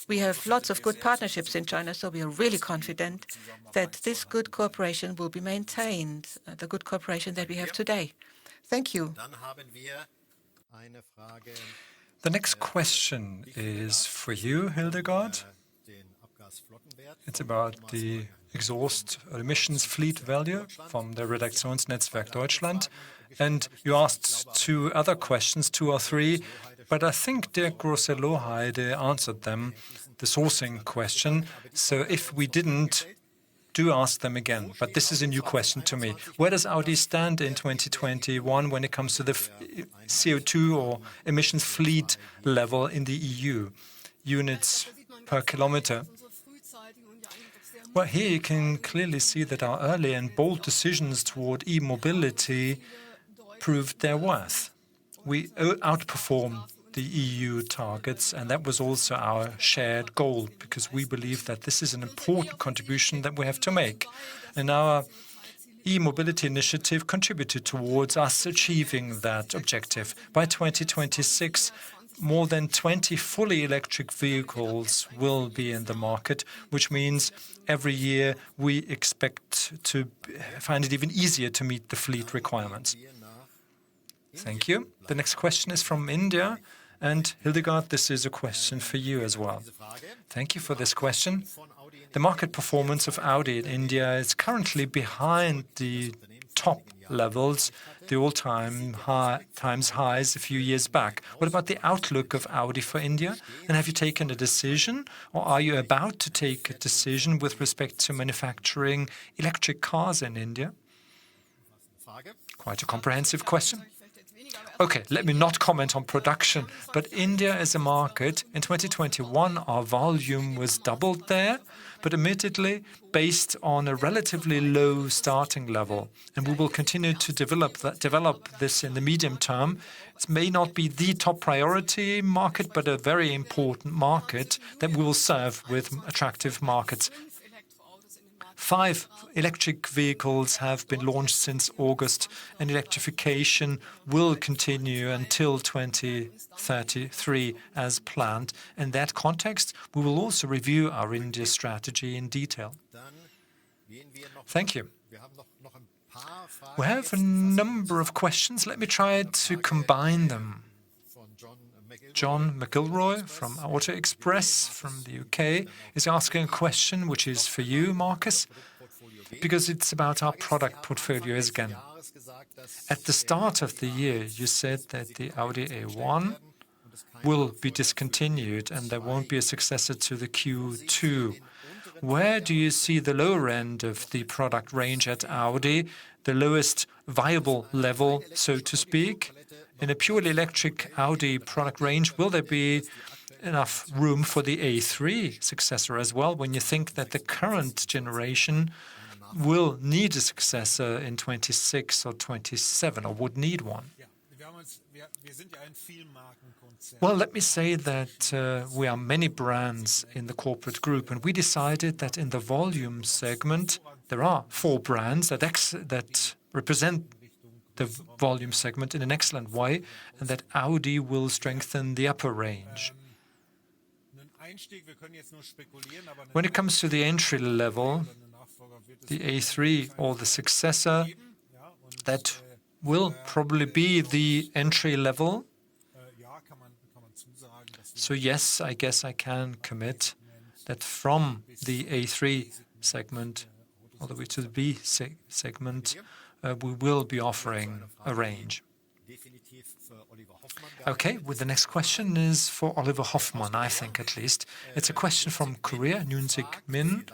We have lots of good partnerships in China, so we are really confident that this good cooperation will be maintained, the good cooperation that we have today. Thank you. The next question is for you, Hildegard. It's about the exhaust emissions fleet value from the Redaktionsnetzwerk Deutschland. And you asked two other questions, two or three, but I think Dirk Grosse-Loheide answered them, the sourcing question. So if we didn't, do ask them again. But this is a new question to me. Where does Audi stand in 2021 when it comes to the CO2 or emissions fleet level in the EU? Units per kilometer. Well, here you can clearly see that our early and bold decisions toward e-mobility proved their worth. We outperformed the EU targets, and that was also our shared goal, because we believe that this is an important contribution that we have to make. And our e-mobility initiative contributed towards us achieving that objective. By 2026, more than 20 fully electric vehicles will be in the market, which means every year we expect to find it even easier to meet the fleet requirements. Thank you. The next question is from India. And Hildegard, this is a question for you as well. Thank you for this question. The market performance of Audi in India is currently behind the top levels, the all-time highs a few years back. What about the outlook of Audi for India? And have you taken a decision, or are you about to take a decision with respect to manufacturing electric cars in India? Quite a comprehensive question. Okay, let me not comment on production, but India is a market. In 2021, our volume was doubled there, but admittedly based on a relatively low starting level. And we will continue to develop this in the medium term. It may not be the top priority market, but a very important market that we will serve with attractive markets. 5 electric vehicles have been launched since August, and electrification will continue until 2033 as planned. In that context, we will also review our India strategy in detail. Thank you. We have a number of questions. Let me try to combine them. John McIlroy from Auto Express from the UK is asking a question which is for you, Markus, because it's about our product portfolio again. At the start of the year, you said that the Audi A1 will be discontinued and there won't be a successor to the Q2. Where do you see the lower end of the product range at Audi, the lowest viable level, so to speak? In a purely electric Audi product range, will there be enough room for the A3 successor as well, when you think that the current generation will need a successor in 26 or 27, or would need one? Well, let me say that we are many brands in the corporate group, and we decided that in the volume segment, there are 4 brands that represent the volume segment in an excellent way, and that Audi will strengthen the upper range. When it comes to the entry level, the A3 or the successor, that will probably be the entry level. So yes, I guess I can commit that from the A3 segment all the way to the B segment, we will be offering a range. Okay, well, the next question is for Oliver Hoffmann, I think at least. It's a question from Korea, Nyunsik Min.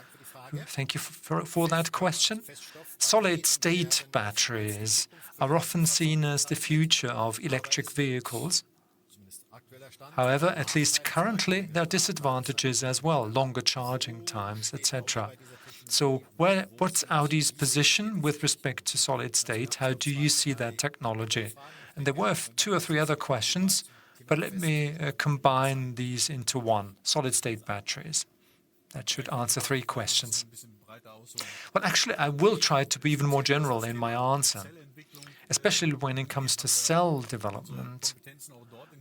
Thank you for that question. Solid-state batteries are often seen as the future of electric vehicles. However, at least currently, there are disadvantages as well, longer charging times, etc. So what's Audi's position with respect to solid state? How do you see that technology? And there were two or three other questions, but let me combine these into one, solid state batteries. That should answer three questions. Well, actually, I will try to be even more general in my answer, especially when it comes to cell development.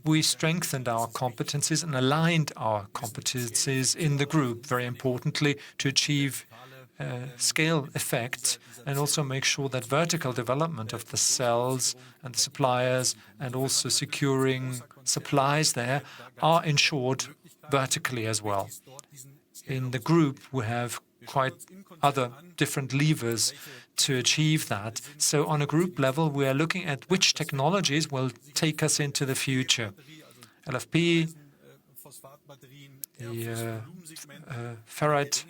We strengthened our competencies and aligned our competencies in the group, very importantly, to achieve scale effect and also make sure that vertical development of the cells and the suppliers and also securing supplies there are ensured vertically as well. In the group, we have quite other different levers to achieve that. So on a group level, we are looking at which technologies will take us into the future. LFP, the ferrite,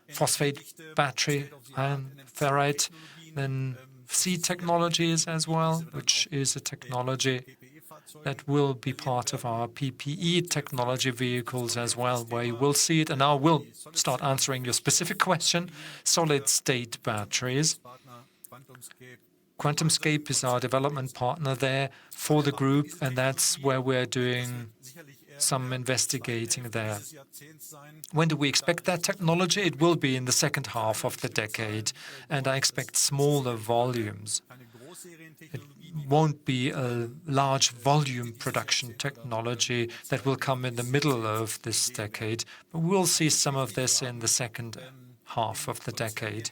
phosphate battery, iron ferrite, then C technologies as well, which is a technology that will be part of our PPE technology vehicles as well, where you will see it. And now we'll start answering your specific question, solid-state batteries. QuantumScape is our development partner there for the group, and that's where we're doing some investigating there. When do we expect that technology? It will be in the second half of the decade, and I expect smaller volumes. It won't be a large volume production technology that will come in the middle of this decade, but we'll see some of this in the second half of the decade.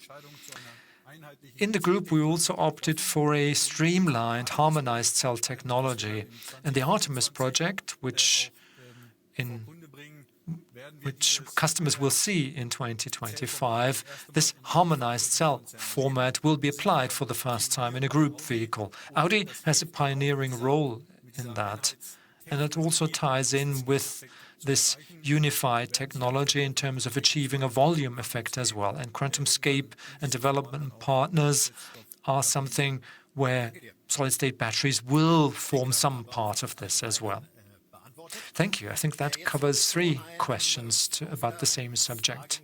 In the group, we also opted for a streamlined, harmonized cell technology, and the Artemis project, which customers will see in 2025, this harmonized cell format will be applied for the first time in a group vehicle. Audi has a pioneering role in that, and it also ties in with this unified technology in terms of achieving a volume effect as well. And QuantumScape and development partners are something where solid-state batteries will form some part of this as well. Thank you. I think that covers three questions about the same subject.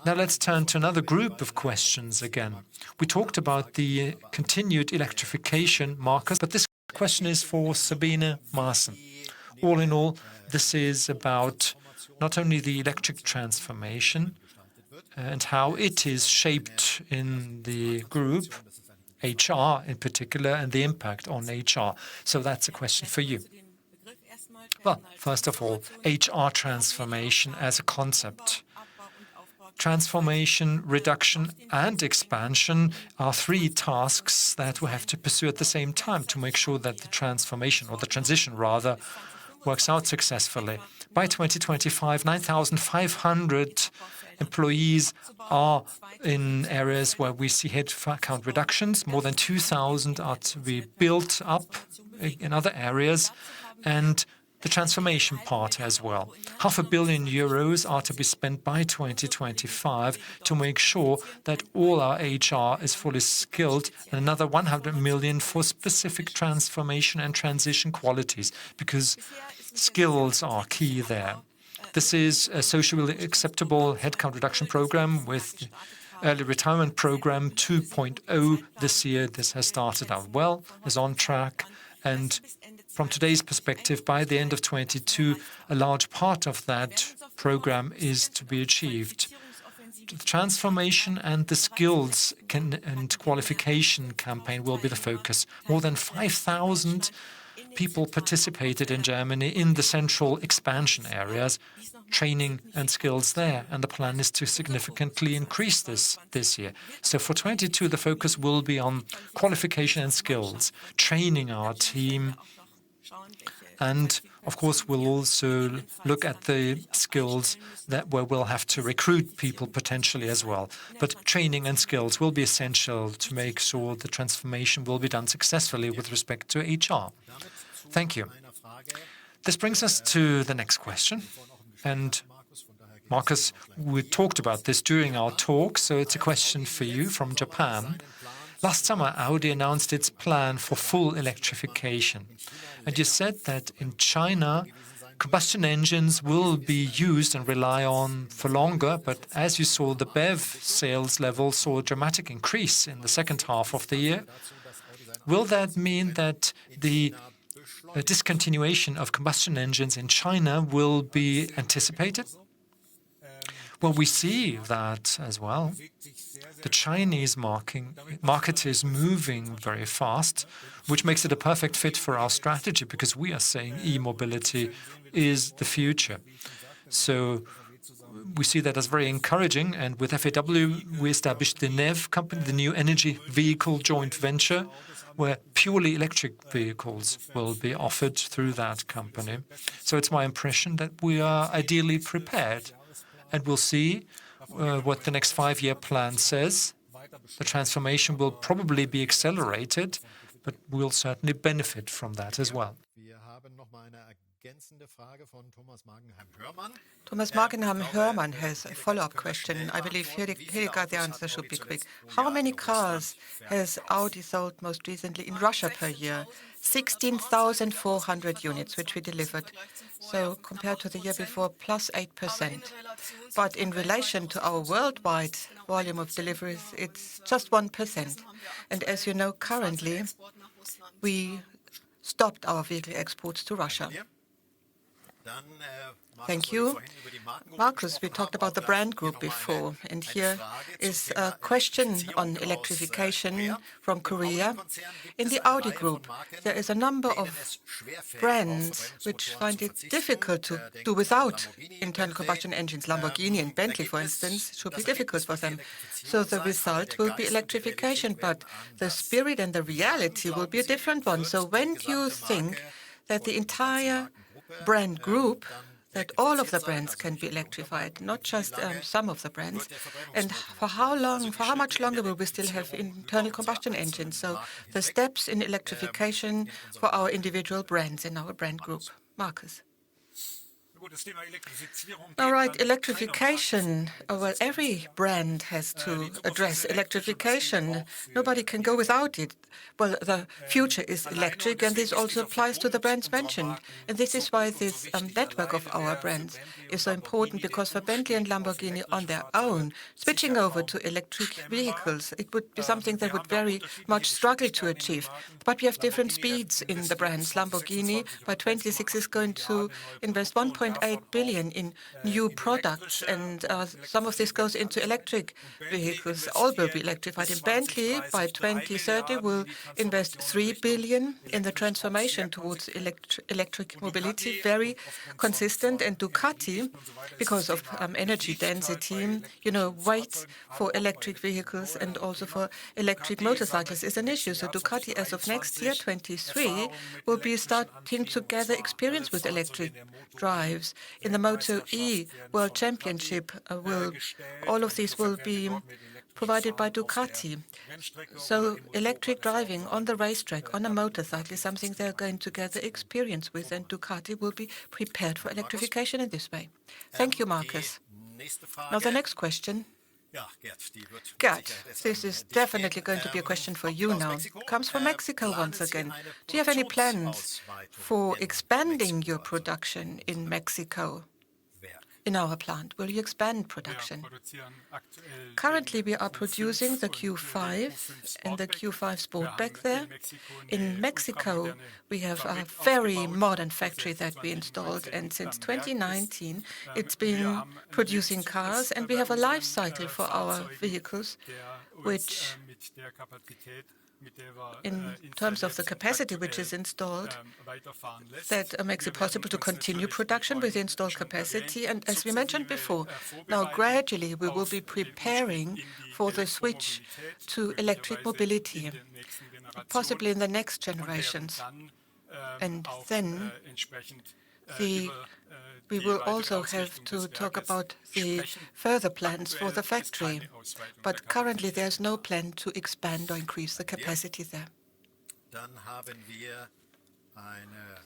Now let's turn to another group of questions again. We talked about the continued electrification, Markus, but this question is for Sabine Maaßen. All in all, this is about not only the electric transformation and how it is shaped in the group, HR in particular, and the impact on HR. So that's a question for you. Well, first of all, HR transformation as a concept. Transformation, reduction, and expansion are three tasks that we have to pursue at the same time to make sure that the transformation, or the transition rather, works out successfully. By 2025, 9,500 employees are in areas where we see headcount reductions. More than 2,000 are to be built up in other areas, and the transformation part as well. €500 million are to be spent by 2025 to make sure that all our HR is fully skilled, and another 100 million for specific transformation and transition qualities, because skills are key there. This is a socially acceptable headcount reduction program with early retirement program 2.0 this year. This has started out well, is on track, and from today's perspective, by the end of 2022, a large part of that program is to be achieved. The transformation and the skills and qualification campaign will be the focus. More than 5,000 people participated in Germany in the central expansion areas, training and skills there, and the plan is to significantly increase this year. So for 2022, the focus will be on qualification and skills, training our team, and of course, we'll also look at the skills where we'll have to recruit people potentially as well. But training and skills will be essential to make sure the transformation will be done successfully with respect to HR. Thank you. This brings us to the next question. And Markus, we talked about this during our talk, so it's a question for you from Japan. Last summer, Audi announced its plan for full electrification. And you said that in China, combustion engines will be used and rely on for longer, but as you saw, the BEV sales level saw a dramatic increase in the second half of the year. Will that mean that the discontinuation of combustion engines in China will be anticipated? Well, we see that as well. The Chinese market is moving very fast, which makes it a perfect fit for our strategy because we are saying e-mobility is the future. So we see that as very encouraging, and with FAW we established the NEV company, the New Energy Vehicle Joint Venture, where purely electric vehicles will be offered through that company. So it's my impression that we are ideally prepared, and we'll see what the next 5-year plan says. The transformation will probably be accelerated, but we'll certainly benefit from that as well. Thomas Magenheim-Hörmann has a follow-up question. I believe Hildegard, the answer should be quick. How many cars has Audi sold most recently in Russia per year? 16,400 units, which we delivered. So compared to the year before, plus 8%. But in relation to our worldwide volume of deliveries, it's just 1%. And as you know, currently, we stopped our vehicle exports to Russia. Thank you. Markus, we talked about the brand group before, and here is a question on electrification from Korea. In the Audi group, there is a number of brands which find it difficult to do without internal combustion engines. Lamborghini and Bentley, for instance, should be difficult for them. So the result will be electrification, but the spirit and the reality will be a different one. So when do you think that the entire brand group, that all of the brands can be electrified, not just some of the brands? And for how much longer will we still have internal combustion engines? So the steps in electrification for our individual brands in our brand group. Markus. All right, electrification. Well, every brand has to address electrification. Nobody can go without it. Well, the future is electric, and this also applies to the brands mentioned. And this is why this network of our brands is so important, because for Bentley and Lamborghini on their own, switching over to electric vehicles, it would be something they would very much struggle to achieve. But we have different speeds in the brands. Lamborghini by 26 is going to invest 1.8 billion in new products, and some of this goes into electric vehicles. All will be electrified. In Bentley, by 2030, will invest 3 billion in the transformation towards electric mobility, very consistent. And Ducati, because of energy density, weight for electric vehicles and also for electric motorcycles is an issue. So Ducati, as of next year, 23, will be starting to gather experience with electric drives. In the Moto E World Championship, all of these will be provided by Ducati. So electric driving on the racetrack, on a motorcycle, is something they're going to gather experience with, and Ducati will be prepared for electrification in this way. Thank you, Markus. Now the next question. Gerd, this is definitely going to be a question for you now. Comes from Mexico once again. Do you have any plans for expanding your production in Mexico? In our plant, will you expand production? Currently, we are producing the Q5 and the Q5 Sportback there. In Mexico, we have a very modern factory that we installed, and since 2019, it's been producing cars, and we have a life cycle for our vehicles, which, in terms of the capacity which is installed, that makes it possible to continue production with installed capacity. And as we mentioned before, now gradually we will be preparing for the switch to electric mobility, possibly in the next generations. And then we will also have to talk about the further plans for the factory. But currently there's no plan to expand or increase the capacity there.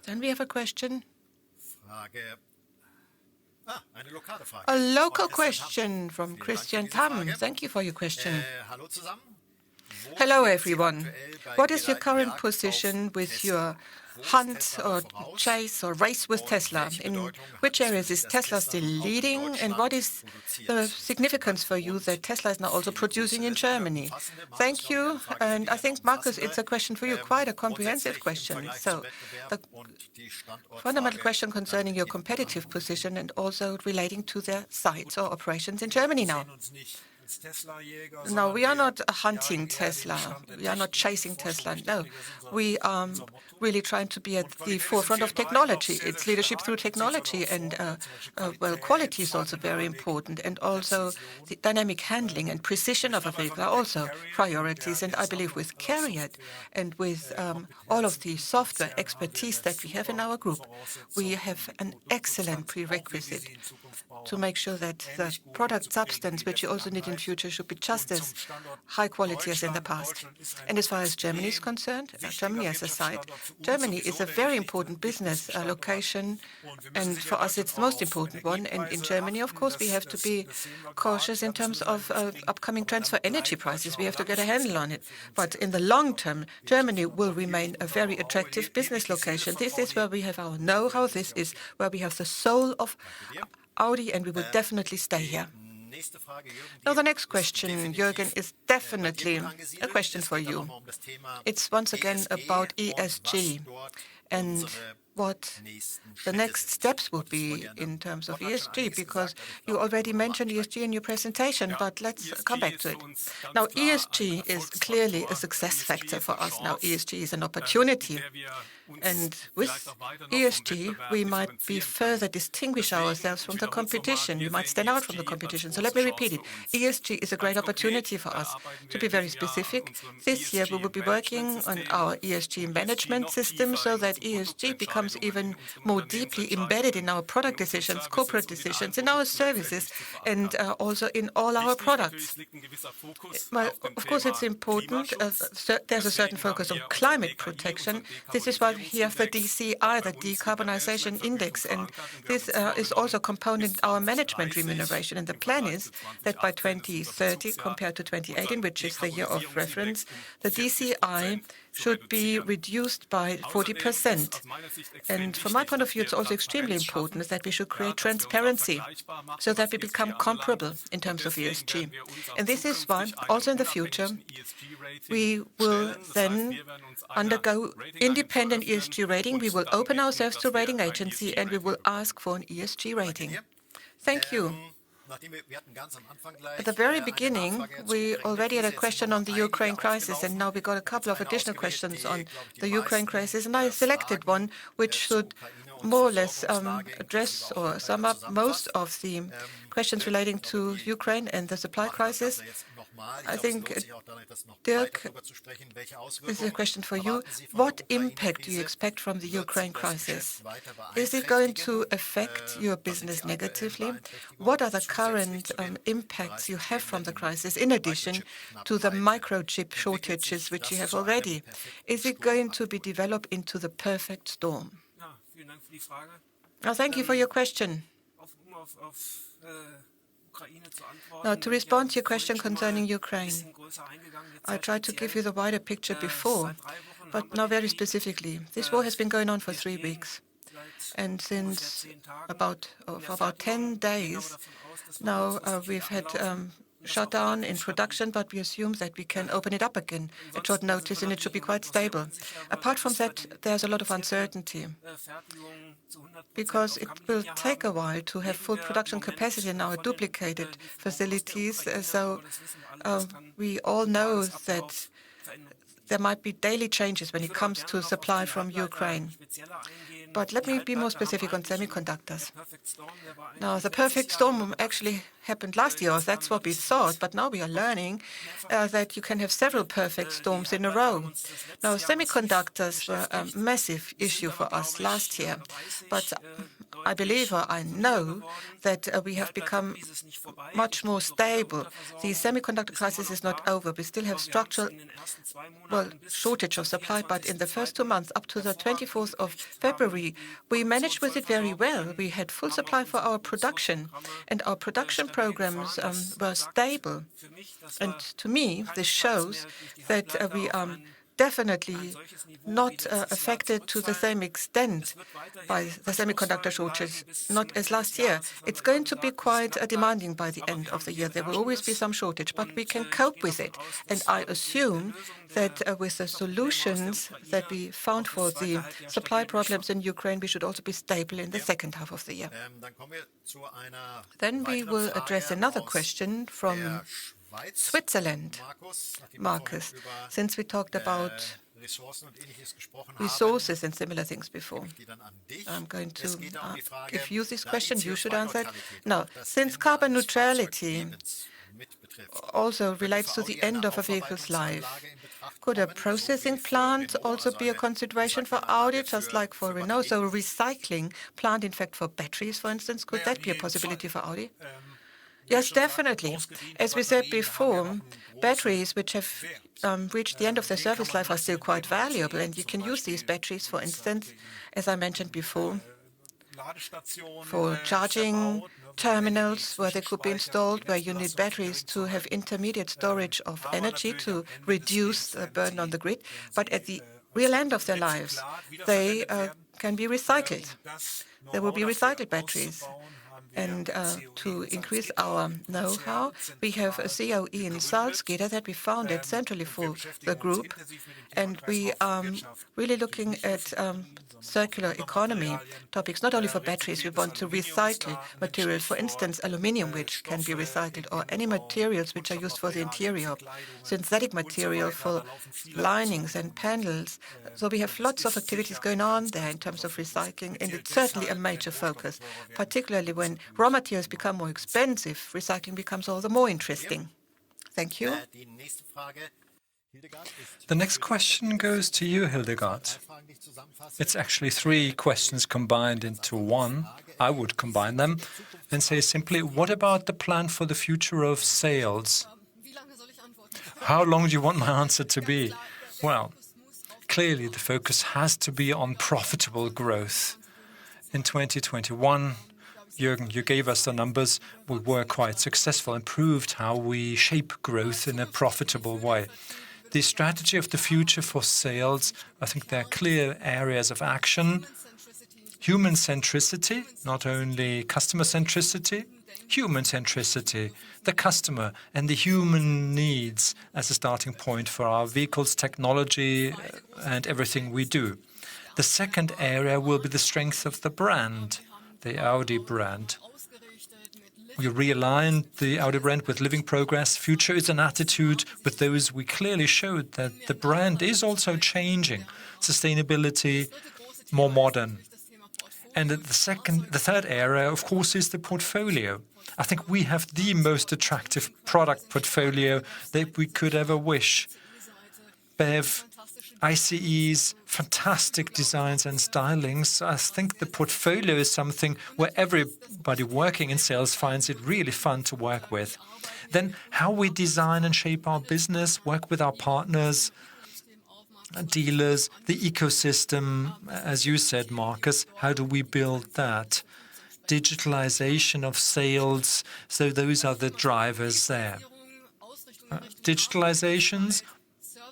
Then we have a question. A local question from Christian Tam. Thank you for your question. Hello, everyone. What is your current position with your hunt or chase or race with Tesla? In which areas is Tesla still leading? And what is the significance for you that Tesla is now also producing in Germany? Thank you. And I think, Markus, it's a question for you, quite a comprehensive question. So the fundamental question concerning your competitive position and also relating to their sites or operations in Germany now. No, we are not hunting Tesla. We are not chasing Tesla. No, we are really trying to be at the forefront of technology. It's leadership through technology, and well, quality is also very important, and also the dynamic handling and precision of a vehicle are also priorities. And I believe with CARIAD and with all of the software expertise that we have in our group, we have an excellent prerequisite to make sure that the product substance, which you also need in future, should be just as high quality as in the past. And as far as Germany is concerned, Germany as a site, Germany is a very important business location, and for us it's the most important one. And in Germany, of course, we have to be cautious in terms of upcoming trends for energy prices. We have to get a handle on it. But in the long term, Germany will remain a very attractive business location. This is where we have our know-how. This is where we have the soul of Audi, and we will definitely stay here. Now, the next question, Jürgen, is definitely a question for you. It's once again about ESG and what the next steps would be in terms of ESG, because you already mentioned ESG in your presentation, but let's come back to it. Now, ESG is clearly a success factor for us. Now, ESG is an opportunity. And with ESG, we might be further distinguish ourselves from the competition. We might stand out from the competition. So let me repeat it. ESG is a great opportunity for us. To be very specific, this year we will be working on our ESG management system so that ESG becomes even more deeply embedded in our product decisions, corporate decisions, in our services, and also in all our products. Well, of course, it's important. There's a certain focus on climate protection. This is why we have the DCI, the Decarbonization Index, and this is also a component in our management remuneration. And the plan is that by 2030, compared to 2018, which is the year of reference, the DCI should be reduced by 40%. And from my point of view, it's also extremely important that we should create transparency so that we become comparable in terms of ESG. And this is why, also in the future, we will then undergo independent ESG rating. We will open ourselves to rating agency, and we will ask for an ESG rating. Thank you. At the very beginning, we already had a question on the Ukraine crisis, and now we got a couple of additional questions on the Ukraine crisis, and I selected one which should more or less address or sum up most of the questions relating to Ukraine and the supply crisis. I think, Dirk, this is a question for you. What impact do you expect from the Ukraine crisis? Is it going to affect your business negatively? What are the current impacts you have from the crisis, in addition to the microchip shortages which you have already? Is it going to be developed into the perfect storm? Now, thank you for your question. Now, to respond to your question concerning Ukraine, I tried to give you the wider picture before, but now very specifically. This war has been going on for 3 weeks, and since about 10 days now, we've had shut down in production, but we assume that we can open it up again at short notice, and it should be quite stable. Apart from that, there's a lot of uncertainty, because it will take a while to have full production capacity in our duplicated facilities. So we all know that there might be daily changes when it comes to supply from Ukraine. But let me be more specific on semiconductors. Now, the perfect storm actually happened last year, or that's what we thought, but now we are learning that you can have several perfect storms in a row. Now, semiconductors were a massive issue for us last year, but I believe or I know that we have become much more stable. The semiconductor crisis is not over. We still have structural, shortage of supply, but in the first 2 months, up to the 24th of February, we managed with it very well. We had full supply for our production, and our production programs were stable. And to me, this shows that we are definitely not affected to the same extent by the semiconductor shortage, not as last year. It's going to be quite demanding by the end of the year. There will always be some shortage, but we can cope with it. And I assume that with the solutions that we found for the supply problems in Ukraine, we should also be stable in the second half of the year. Then we will address another question from Switzerland, Markus, since we talked about resources and similar things before. I'm going to give you this question. You should answer it. Now, since carbon neutrality also relates to the end of a vehicle's life, could a processing plant also be a consideration for Audi, just like for Renault? So a recycling plant, in fact, for batteries, for instance, could that be a possibility for Audi? Yes, definitely. As we said before, batteries which have reached the end of their service life are still quite valuable, and you can use these batteries, for instance, as I mentioned before, for charging terminals where they could be installed, where you need batteries to have intermediate storage of energy to reduce the burden on the grid. But at the real end of their lives, they can be recycled. There will be recycled batteries. And to increase our know-how, we have a COE in Salzgitter that we founded centrally for the group. And we are really looking at circular economy topics, not only for batteries. We want to recycle materials, for instance, aluminium, which can be recycled, or any materials which are used for the interior, synthetic material for linings and panels. So we have lots of activities going on there in terms of recycling, and it's certainly a major focus, particularly when raw materials become more expensive. Recycling becomes all the more interesting. Thank you. The next question goes to you, Hildegard. It's actually 3 questions combined into one. I would combine them and say simply, what about the plan for the future of sales? How long do you want my answer to be? Well, clearly the focus has to be on profitable growth. In 2021, Jürgen, you gave us the numbers. We were quite successful and proved how we shape growth in a profitable way. The strategy of the future for sales, I think there are clear areas of action. Human centricity, not only customer centricity, human centricity, the customer and the human needs as a starting point for our vehicles, technology, and everything we do. The second area will be the strength of the brand, the Audi brand. We realigned the Audi brand with living progress. Future is an attitude. With those, we clearly showed that the brand is also changing. Sustainability, more modern. And the third area, of course, is the portfolio. I think we have the most attractive product portfolio that we could ever wish. BEV, ICEs, fantastic designs and stylings. I think the portfolio is something where everybody working in sales finds it really fun to work with. Then how we design and shape our business, work with our partners, dealers, the ecosystem, as you said, Markus, how do we build that? Digitalization of sales, so those are the drivers there. Digitalizations,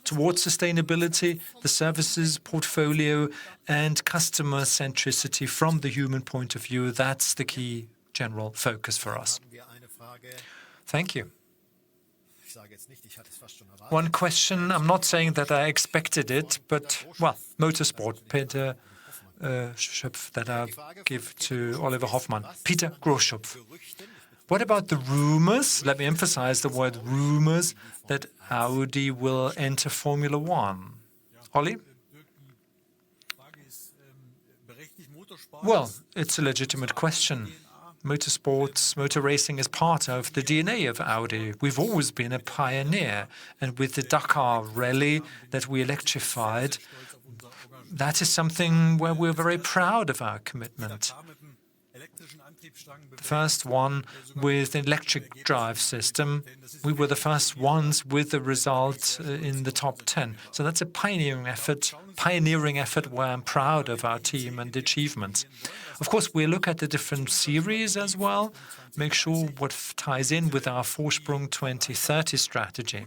towards sustainability, the services portfolio, and customer centricity from the human point of view. That's the key general focus for us. Thank you. One question, I'm not saying that I expected it, but, well, motorsport, Peter Schöpf, that I give to Oliver Hoffmann. Peter Groschupf. What about the rumors, let me emphasize the word rumors, that Audi will enter Formula One? Olli? Well, it's a legitimate question. Motorsports, motor racing is part of the DNA of Audi. We've always been a pioneer. And with the Dakar rally that we electrified, that is something where we're very proud of our commitment. The first one with an electric drive system. We were the first ones with the result in the top 10. So that's a pioneering effort where I'm proud of our team and the achievements. Of course, we look at the different series as well, make sure what ties in with our Vorsprung 2030 strategy.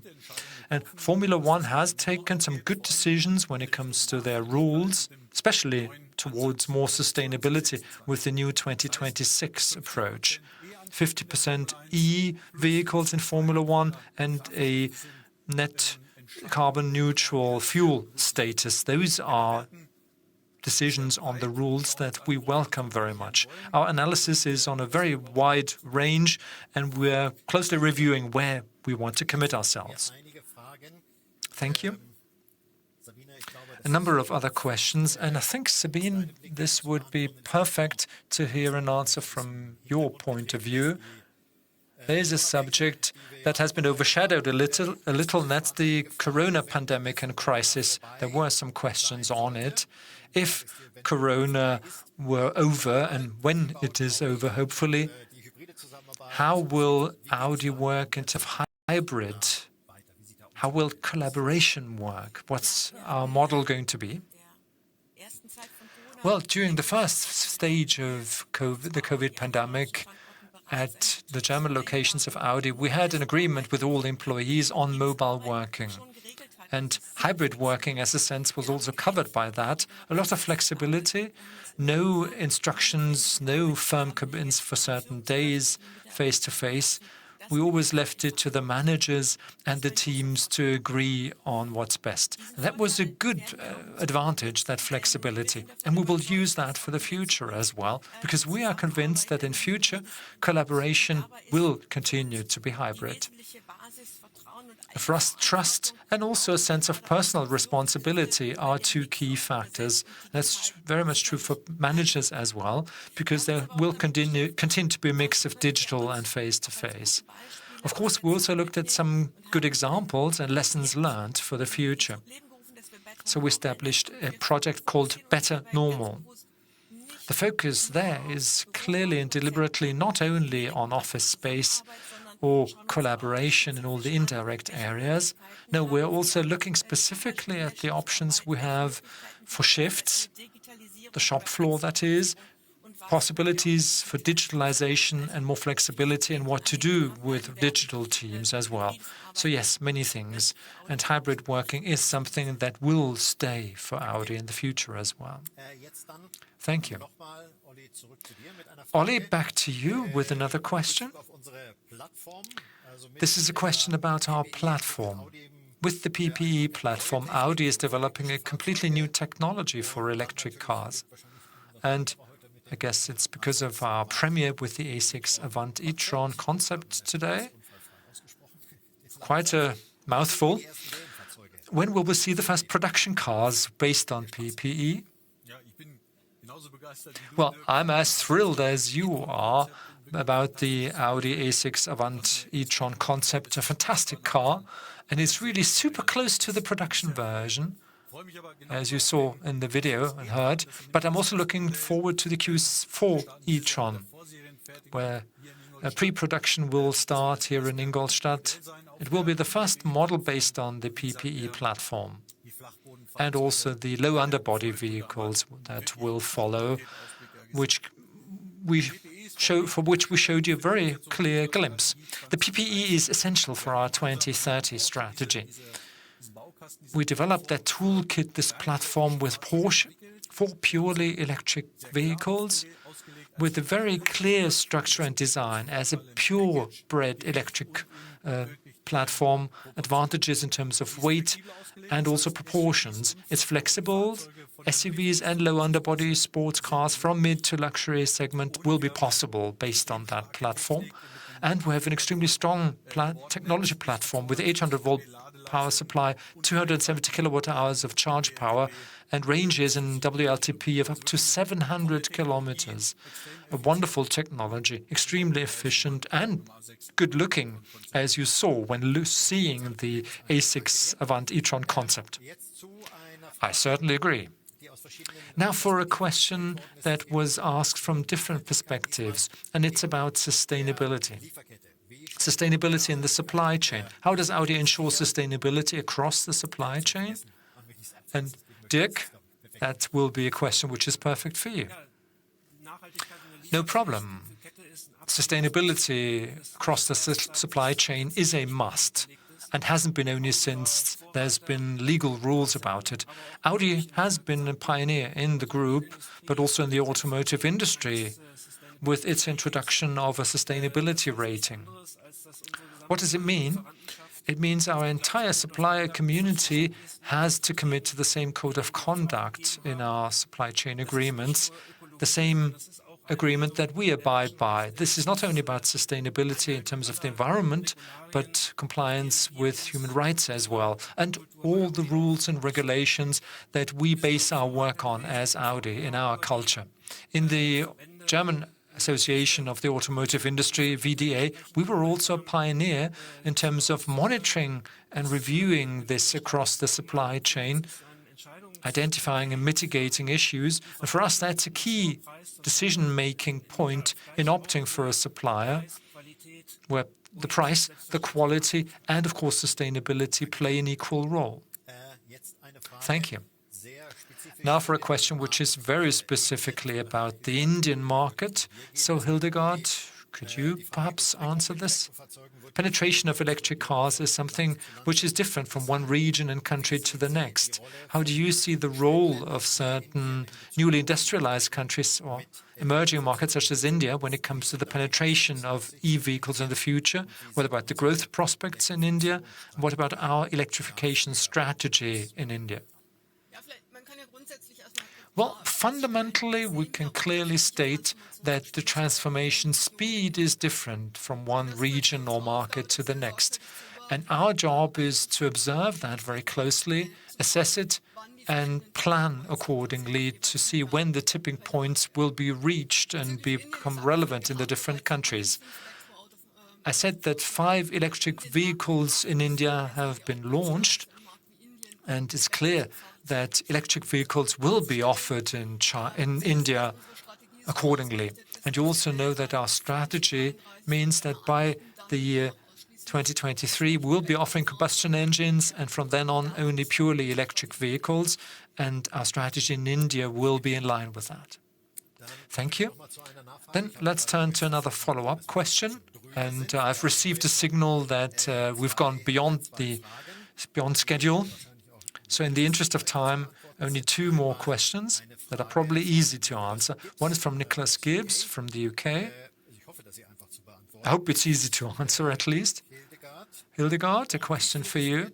And Formula One has taken some good decisions when it comes to their rules, especially towards more sustainability with the new 2026 approach. 50% e-vehicles in Formula One and a net carbon neutral fuel status. Those are decisions on the rules that we welcome very much. Our analysis is on a very wide range, and we're closely reviewing where we want to commit ourselves. Thank you. A number of other questions, and I think, Sabine, this would be perfect to hear an answer from your point of view. There is a subject that has been overshadowed a little, and that's the corona pandemic and crisis. There were some questions on it. If corona were over, and when it is over, hopefully, how will Audi work into hybrid? How will collaboration work? What's our model going to be? Well, during the first stage of the COVID pandemic, at the German locations of Audi, we had an agreement with all employees on mobile working. And hybrid working, as a sense, was also covered by that. A lot of flexibility, no instructions, no firm commitments for certain days, face-to-face. We always left it to the managers and the teams to agree on what's best. That was a good advantage, that flexibility. And we will use that for the future as well, because we are convinced that in future, collaboration will continue to be hybrid. For us, trust and also a sense of personal responsibility are two key factors. That's very much true for managers as well, because there will continue to be a mix of digital and face-to-face. Of course, we also looked at some good examples and lessons learned for the future. So we established a project called Better Normal. The focus there is clearly and deliberately not only on office space or collaboration in all the indirect areas. No, we're also looking specifically at the options we have for shifts, the shop floor that is, possibilities for digitalization and more flexibility and what to do with digital teams as well. So yes, many things. And hybrid working is something that will stay for Audi in the future as well. Thank you. Olli, back to you with another question. This is a question about our platform. With the PPE platform, Audi is developing a completely new technology for electric cars. And I guess it's because of our premiere with the A6 Avant e-tron concept today. Quite a mouthful. When will we see the first production cars based on PPE? Well, I'm as thrilled as you are about the Audi A6 Avant e-tron concept, a fantastic car, and it's really super close to the production version, as you saw in the video and heard. But I'm also looking forward to the Q4 e-tron, where pre-production will start here in Ingolstadt. It will be the first model based on the PPE platform, and also the low underbody vehicles that will follow, for which we showed you a very clear glimpse. The PPE is essential for our 2030 strategy. We developed that toolkit, this platform with Porsche, for purely electric vehicles, with a very clear structure and design as a purebred electric platform, advantages in terms of weight and also proportions. It's flexible. SUVs and low underbody sports cars from mid to luxury segment will be possible based on that platform. And we have an extremely strong technology platform with 800-volt power supply, 270 kilowatt hours of charge power, and ranges in WLTP of up to 700 kilometers. A wonderful technology, extremely efficient and good-looking, as you saw when seeing the A6 Avant e-tron concept. I certainly agree. Now for a question that was asked from different perspectives, and it's about sustainability. Sustainability in the supply chain. How does Audi ensure sustainability across the supply chain? And Dirk, that will be a question which is perfect for you. No problem. Sustainability across the supply chain is a must, and hasn't been only since there's been legal rules about it. Audi has been a pioneer in the group, but also in the automotive industry, with its introduction of a sustainability rating. What does it mean? It means our entire supplier community has to commit to the same code of conduct in our supply chain agreements, the same agreement that we abide by. This is not only about sustainability in terms of the environment, but compliance with human rights as well, and all the rules and regulations that we base our work on as Audi in our culture. In the German Association of the Automotive Industry, VDA, we were also a pioneer in terms of monitoring and reviewing this across the supply chain, identifying and mitigating issues. And for us, that's a key decision-making point in opting for a supplier, where the price, the quality, and of course sustainability play an equal role. Thank you. Now for a question which is very specifically about the Indian market. So Hildegard, could you perhaps answer this? Penetration of electric cars is something which is different from one region and country to the next. How do you see the role of certain newly industrialized countries or emerging markets such as India when it comes to the penetration of e-vehicles in the future? What about the growth prospects in India? What about our electrification strategy in India? Well, fundamentally, we can clearly state that the transformation speed is different from one region or market to the next. And our job is to observe that very closely, assess it, and plan accordingly to see when the tipping points will be reached and become relevant in the different countries. I said that 5 electric vehicles in India have been launched, and it's clear that electric vehicles will be offered in India accordingly. And you also know that our strategy means that by the year 2023, we will be offering combustion engines, and from then on, only purely electric vehicles, and our strategy in India will be in line with that. Thank you. Then let's turn to another follow-up question. And I've received a signal that we've gone beyond schedule. So in the interest of time, only 2 more questions that are probably easy to answer. One is from Nicholas Gibbs from the UK. I hope it's easy to answer at least. Hildegard, a question for you.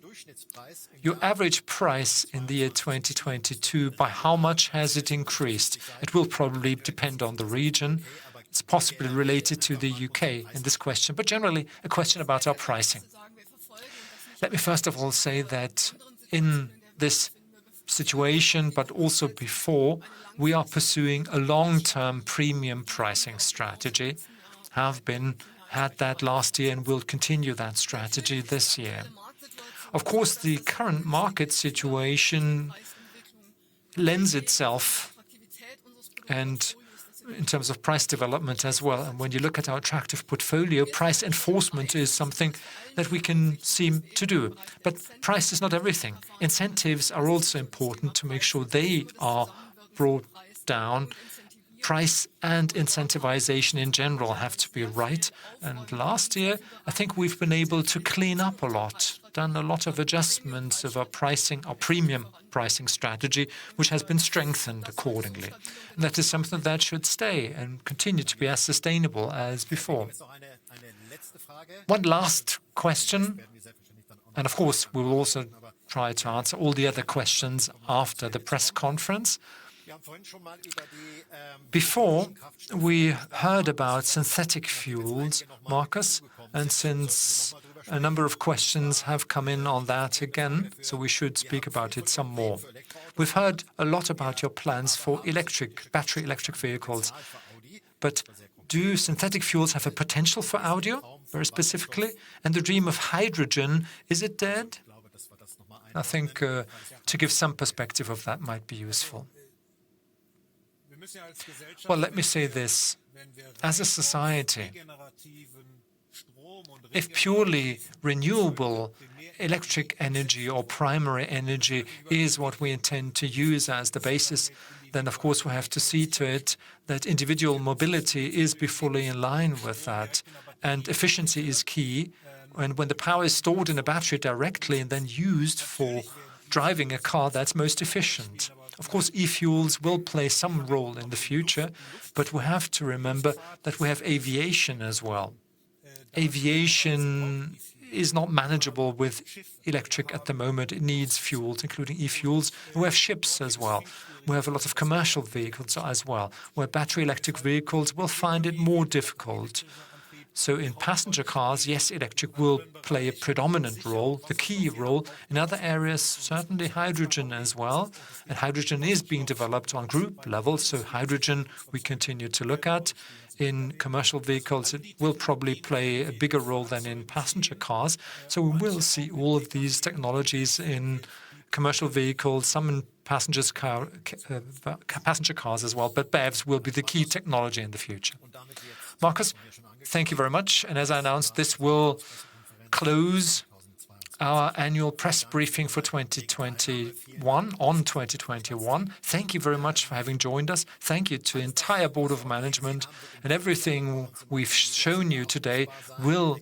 Your average price in the year 2022, by how much has it increased? It will probably depend on the region. It's possibly related to the UK in this question, but generally a question about our pricing. Let me first of all say that in this situation, but also before, we are pursuing a long-term premium pricing strategy, had that last year and will continue that strategy this year. Of course, the current market situation lends itself and in terms of price development as well. And when you look at our attractive portfolio, price enforcement is something that we can seem to do. But price is not everything. Incentives are also important to make sure they are brought down. Price and incentivization in general have to be right. And last year, I think we've been able to clean up a lot, done a lot of adjustments of our pricing, our premium pricing strategy, which has been strengthened accordingly. And that is something that should stay and continue to be as sustainable as before. One last question, and of course, we will also try to answer all the other questions after the press conference. Before, we heard about synthetic fuels, Markus, and since a number of questions have come in on that again, so we should speak about it some more. We've heard a lot about your plans for battery electric vehicles, but do synthetic fuels have a potential for Audi, very specifically? And the dream of hydrogen, is it dead? I think to give some perspective of that might be useful. Well, let me say this. As a society, if purely renewable electric energy or primary energy is what we intend to use as the basis, then of course we have to see to it that individual mobility is be fully in line with that. And efficiency is key. And when the power is stored in a battery directly and then used for driving a car, that's most efficient. Of course, e-fuels will play some role in the future, but we have to remember that we have aviation as well. Aviation is not manageable with electric at the moment. It needs fuels, including e-fuels. We have ships as well. We have a lot of commercial vehicles as well, where battery electric vehicles will find it more difficult. So in passenger cars, yes, electric will play a predominant role, the key role. In other areas, certainly hydrogen as well. And hydrogen is being developed on group level, so hydrogen we continue to look at. In commercial vehicles, it will probably play a bigger role than in passenger cars. So we will see all of these technologies in commercial vehicles, some in passenger cars as well, but BEVs will be the key technology in the future. Markus, thank you very much. And as I announced, this will close our annual press briefing for 2021, on 2021. Thank you very much for having joined us. Thank you to the entire Board of Management. And everything we've shown you today will